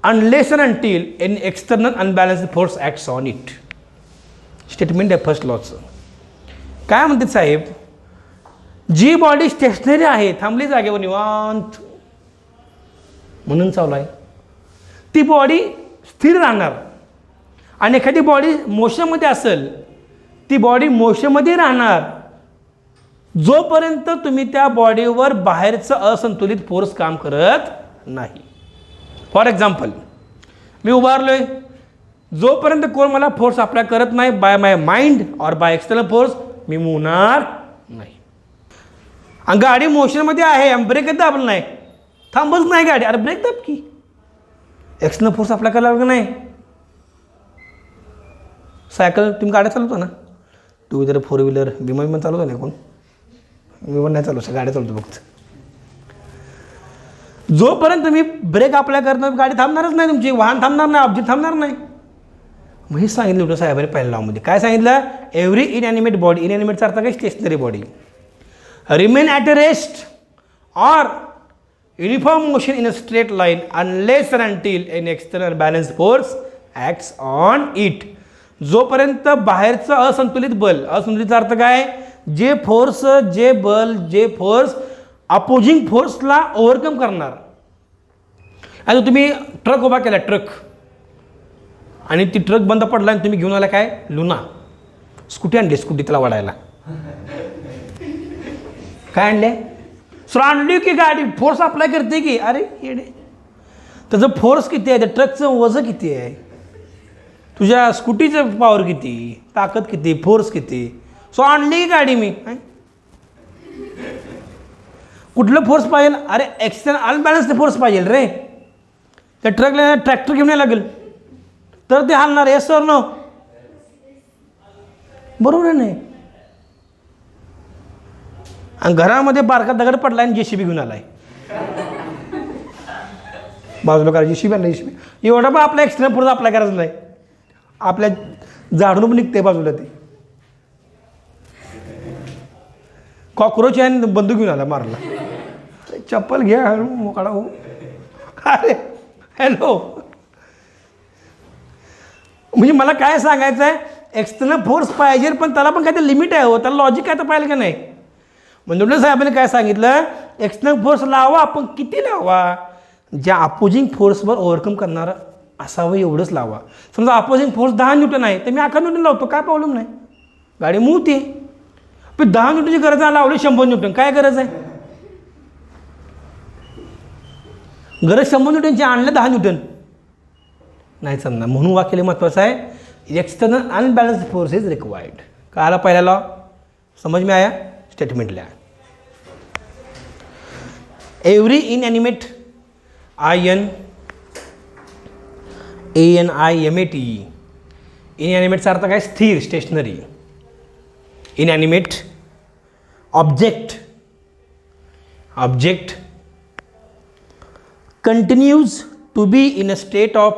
S1: unless and until an external unbalanced force acts on it. Statement आहे first लॉचं. काय म्हणतात साहेब, जी body stationery आहे, थांबली जागेवर निवांत म्हणून चालू आहे, ती बॉडी स्थिर राहणार. आणि एखादी बॉडी मोशनमध्ये असेल, ती बॉडी मोशनमध्ये राहणार जोपर्यंत तुम्ही त्या बॉडीवर बाहेरचं असंतुलित फोर्स काम करत नाही. फॉर एक्झाम्पल, मी उभारलोय, जोपर्यंत कोण मला फोर्स अप्लाय करत नाही by my mind or by external force, मी मूव्ह होणार नाही. आणि गाडी मोशनमध्ये आहे, ब्रेकच दाबलं नाही, थांबच नाही गाडी, अरे ब्रेक दाब की, एक्सटर्नल फोर्स अप्लाय करायला लागला नाही. सायकल तुम्ही गाड्या चालवता ना, टू व्हीलर, फोर व्हीलर, विमान चालवतो नाही कोण? विमान नाही चालू, गाड्या चालवतो फक्त. जोपर्यंत तुम्ही ब्रेक अप्लाय करत गाडी थांबणारच नाही, तुमची वाहन थांबणार नाही, ऑब्जेक्ट थांबणार नाही. मग हे सांगितलं न्यूटन साहेबांनी पहिल्या लॉमध्ये. काय सांगितलं? एव्हरी इनॅनिमेट बॉडी, इनॅनिमेटचा अर्थ काय? Stationary body, remain at a rest or uniform motion in a straight line unless and until an external balance force acts on it. जोपर्यंत बाहेरचं असंतुलित बल, असंतुलितचा अर्थ काय? जे फोर्स अपोजिंग फोर्सला ओव्हरकम करणार. आता तुम्ही ट्रक उभा केला, ट्रक, आणि ती ट्रक बंद पडला आणि तुम्ही घेऊन आला काय? लुना, स्कूटी आणली, स्कूटी त्याला वाढायला. काय आणले? सर आणली की गाडी फोर्स अप्लाय करते की? अरे येडे, त्याचं फोर्स किती आहे? त्या ट्रकचं वजन किती आहे? तुझ्या स्कूटीचं पॉवर किती, ताकद किती, फोर्स किती? सो आणली की गाडी मी. कुठलं फोर्स पाहिजे? अरे एक्सटर्नल अनबॅलन्स्ड फोर्स पाहिजे रे. त्या ट्रकला ट्रॅक्टर घेऊन यायला लागेल तर ते हालणार. Yes sir no? बरोबर आहे नाही? आणि घरामध्ये बारका दगड पडला आणि JCB घेऊन आलाय, बाजूला करा JCB आणला, JCB एवढा पण आपला एक्स्ट्रा फोर्स अप्लाय करायचं नाही. आपल्या झाडून पण निघते बाजूला ते. कॉक्रोच आहे, बंदूक घेऊन आला, मारला. चप्पल घ्या मोकाडा हो. अरे हॅलो, म्हणजे मला काय सांगायचं आहे? एक्सटर्नल फोर्स पाहिजे, पण त्याला पण काहीतरी लिमिट आहे हो, त्याला लॉजिक काय तर पाहिलं का नाही? म्हणजे न्यूटन साहेबांनी काय सांगितलं? एक्सटर्नल फोर्स लावा, पण किती लावा? ज्या अपोजिंग फोर्सवर ओव्हरकम करणारा असावं एवढंच लावा. समजा अपोजिंग फोर्स 10 न्यूटन आहे तर मी 11 न्यूटन लावतो, काय प्रॉब्लेम नाही, गाडी मूवते. पण 10 न्यूटनची गरज आहे, लावली 100 न्यूटन, काय गरज आहे? गरज 100 न्यूटनची, आणलं 10 न्यूटन नाही चालणार. म्हणून वाक्य महत्त्वाचं आहे, external unbalanced force is required. काय आला पहिला लॉ? समझ में आया? स्टेटमेंट लिया. एव्हरी इनएनिमेट ANIMATE, इनएनिमेटचा अर्थ काय? स्थिर, stationary. Inanimate object continues to be in a state of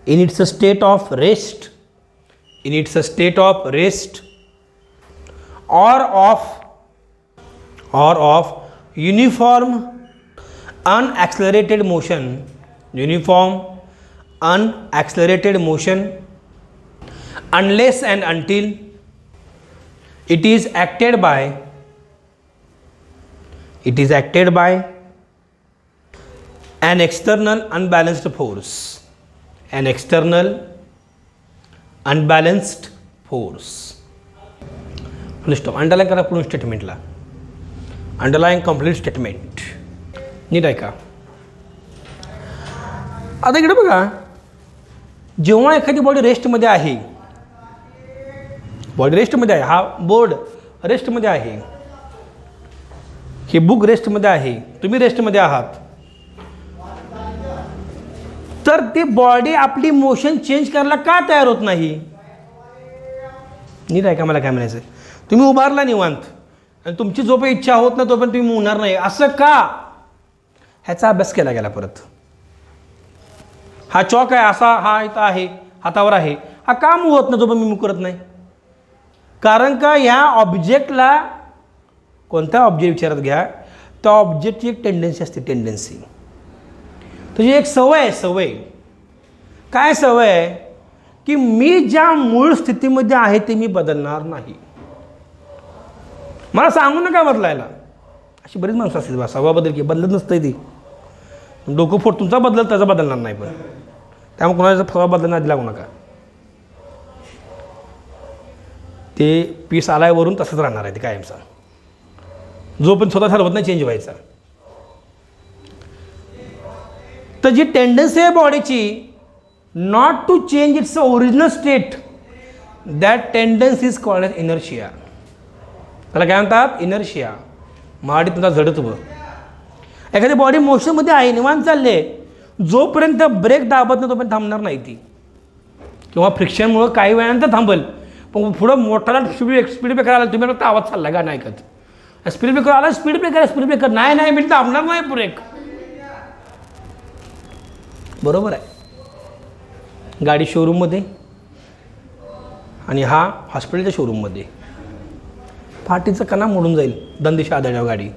S1: in its state of rest or of uniform unaccelerated motion unless and until it is acted by an external unbalanced force. Full stop. Underline करा पूर्ण स्टेटमेंटला. Underline complete statement. नीट आहे का? आता इकडे बघा, जेव्हा एखादी बॉडी रेस्टमध्ये आहे, हा बोर्ड रेस्टमध्ये आहे, हे बुक रेस्टमध्ये आहे, तुम्ही रेस्टमध्ये आहात, तर ती बॉडी आपली मोशन चेंज करायला का तयार होत नाही? नीट आहे का? मला काय म्हणायचं? तुम्ही उभारला निवांत आणि तुमची जो पण इच्छा होत ना तोपर्यंत तुम्ही मुवणार नाही, असं का? ह्याचा अभ्यास केला गेला. परत हा चॉक आहे, असा हा इथं आहे, हातावर आहे, हा का मूव होत ना जोपर्यंत मी मूव करत नाही? कारण का ह्या ऑब्जेक्टला, कोणता ऑब्जेक्ट विचारात घ्या, त्या ऑब्जेक्टची एक टेंडन्सी असते, तुझी एक सवय. काय सवय आहे? की मी ज्या मूळ स्थितीमध्ये आहे ते मी बदलणार नाही. मला सांगू नका बदलायला. अशी बरीच माणसं असतील, सव्वा बदल की बदलत नसतं ती. डोकं फोड तुमचा बदलत, त्याचा बदलणार नाही. पण त्यामुळे कोणाचा फवा बदलणार लागू नका. ते पीस आलाय वरून तसंच राहणार आहे ते कायमचा, जो पण स्वतः ठरवत नाही चेंज व्हायचा. तर जी टेंडन्सी आहे बॉडीची not to change its original state, that tendency is called as inertia. त्याला काय म्हणतात? इनर्शिया. मराठीत तुमचा जडत्व. एखादी बॉडी मोशनमध्ये आहे, निवांत चालले, जोपर्यंत ब्रेक दाबत नाही तोपर्यंत थांबणार नाही ती. किंवा फ्रिक्शनमुळं काही वेळानंतर थांबल, पण पुढं मोठाला स्पीड ब्रेकर आला, तुम्ही फक्त आवाज चालला का नाही ऐकत. स्पीड ब्रेकर आला, स्पीड ब्रेकर नाही मी थांबणार नाही ब्रेक. बरोबर आहे. गाडी शोरूममध्ये आणि हा हॉस्पिटलच्या शोरूममध्ये, फाटीचं कणा मोडून जाईल दंदिशा आदळल्यावर गाडी.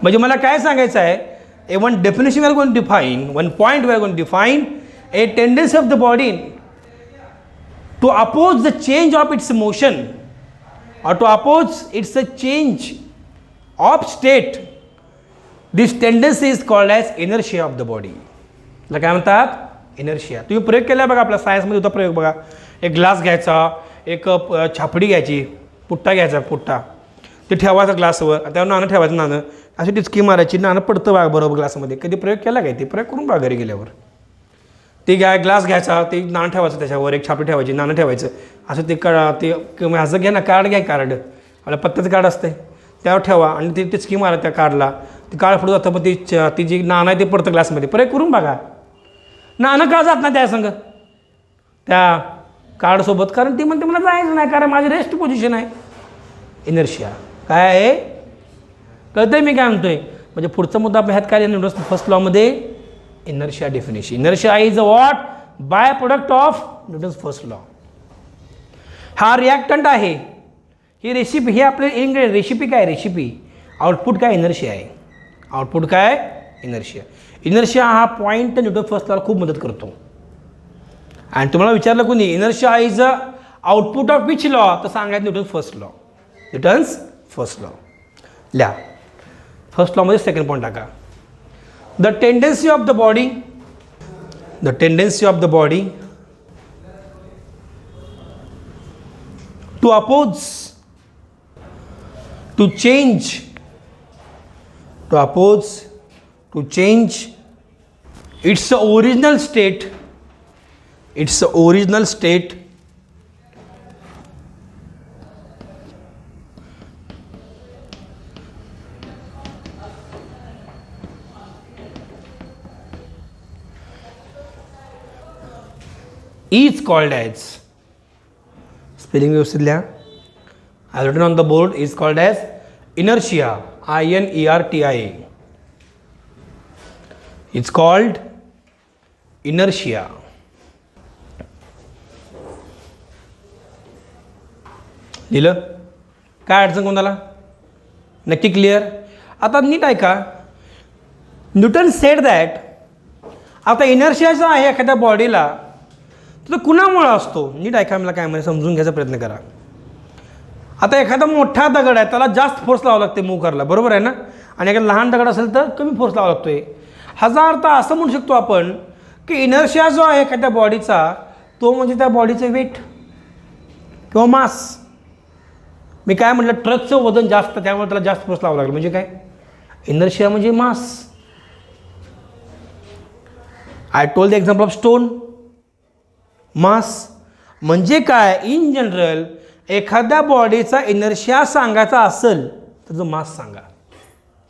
S1: म्हणजे मला काय सांगायचं आहे, one definition we are going to define, one point we are going to define a tendency of the body to oppose the change of its motion or to oppose its a change of state. This tendency is called as inertia of the body. ला काय म्हणतात, inertia. तुम्ही प्रयोग केला बघा, आपला सायन्समध्ये होता प्रयोग बघा. एक ग्लास घ्यायचा, एक छापडी घ्यायची, पुट्टा घ्यायचा, पुट्टा ते ठेवायचा ग्लासवर, त्यावर नाणं ठेवायचं, नाणं अशी टिचकी मारायची, नाणं पडतं बघा बरोबर ग्लासमध्ये. कधी प्रयोग केला काय, ते प्रयोग करून बघा घरी गेल्यावर. ते ग्लास घ्यायचा, ते नाणं ठेवायचं, त्याच्यावर एक छापडी ठेवायची, नाणं ठेवायचं, असं ते असं घ्या ना, कार्ड घ्या, कार्ड आपल्या पत्त्याचं कार्ड असते त्यावर ठेवा आणि ते टिचकी मारा त्या कार्डला, ते कार्ड पुढं जातं, पण ती जी नाणं आहे ते पडतं ग्लासमध्ये. प्रयोग करून बघा. नाणं का जात नाही त्या संग त्या कार्डसोबत, कारण ती म्हणते मला जायचं नाही, कारण माझी रेस्ट पोझिशन आहे. इनर्शिया काय आहे कळतंय मी काय म्हणतोय. म्हणजे पुढचा मुद्दा आपल्या ह्यात काय न्यूटन्स फर्स्ट लॉमध्ये, inertia definition. Inertia is a what, by product of Newton's first law. हा रिॲक्टंट आहे, ही रेसिपी, हे आपले इंग्रेडियंट, रेसिपी काय, रेसिपी. आउटपुट काय, इनर्शिया आहे. आउटपुट काय, इनर्शिया. इनर्शिया हा पॉईंट न्यूटन फर्स्ट लॉला खूप मदत करतो. आणि तुम्हाला विचारलं कोणी, inertia is a output of which law, तर सांगायचं Newton first law. Newton's first law लिहा. फर्स्ट लॉमध्ये सेकंड पॉईंट टाका. The tendency of the body to oppose, to change its original state, is called as, spelling व्यवस्थित लिहा, I have written on the board, is called as inertia, INERTIA. It's called inertia. लिहिलं काय अडचण कोणाला, नक्की clear. आता नीट ऐका, Newton sed that, आता इनर्शिया जो आहे एखाद्या बॉडीला, तर कुणामुळं असतो, नीट ऐका, मला काय म्हणजे समजून घ्यायचा प्रयत्न करा. आता एखादा मोठा दगड आहे, त्याला जास्त फोर्स लावावा लागते मूव्ह करायला, बरोबर आहे ना, आणि एखादा लहान दगड असेल तर कमी फोर्स लावावा लागतोय. ह्याचा अर्थ असं म्हणू शकतो आपण की इनर्शिया जो आहे एखाद्या बॉडीचा, तो म्हणजे त्या बॉडीचं वेट किंवा मास. मी काय म्हटलं, ट्रकचं वजन जास्त, त्यामुळे त्याला जास्त फोर्स लावावा लागला, म्हणजे काय, इनर्शिया म्हणजे mass. I told the example of stone, mass. म्हणजे काय, इन जनरल एखाद्या बॉडीचा इनर्शिया सांगायचा असेल तर जो मास सांगा.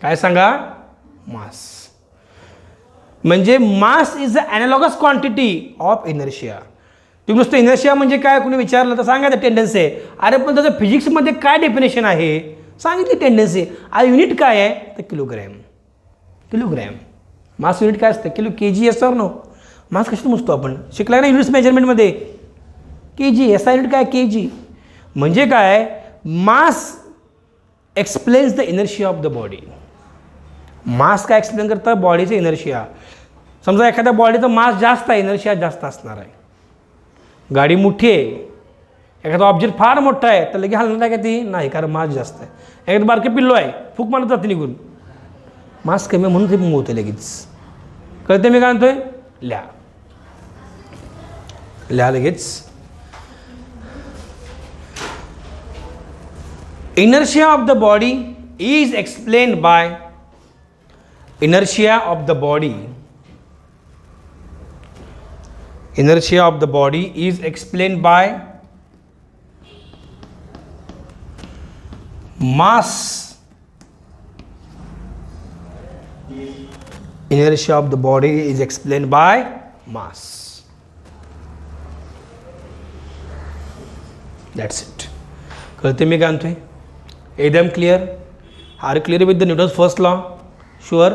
S1: काय सांगा, मास. म्हणजे mass is a analogous quantity of inertia. तुम्ही नुसतं इनर्शिया म्हणजे काय कोणी विचारलं तर सांगायचं टेंडन्सी आहे. अरे पण त्याचं फिजिक्समध्ये काय डेफिनेशन आहे, सांगितली टेंडन्सी. आ युनिट काय आहे तर किलोग्रॅम. मास युनिट काय असतं, किलो, के जी, असतं नो. मास कशात मोजतो आपण, शिकला ना युनिट्स मेजरमेंटमध्ये, K G. S I unit काय, के जी. म्हणजे काय, mass explains the inertia of the body. Mass काय एक्सप्लेन करतं, बॉडीचं इनर्शिया. समजा एखाद्या बॉडीचं मास जास्त आहे, इनर्शिया जास्त असणार आहे. गाडी मोठी आहे, एखादा ऑब्जेक्ट फार मोठा आहे तर लगेच हलणार आहे का ती, नाही, कारण मास जास्त आहे. एखादं बारके पिल्लो आहे, फूक मारत जाते निघून, मास कमी म्हणून ते मूव्ह होते लगेच. कळते मी काय म्हणतोय, लिहा लगेच. Inertia of the body is explained by inertia of the body is explained by mass. Inertia of the body is explained by mass. That's it. कळते मी काय म्हणतो आहे? एकदम clear. Are clear with the Newton's first law? Sure.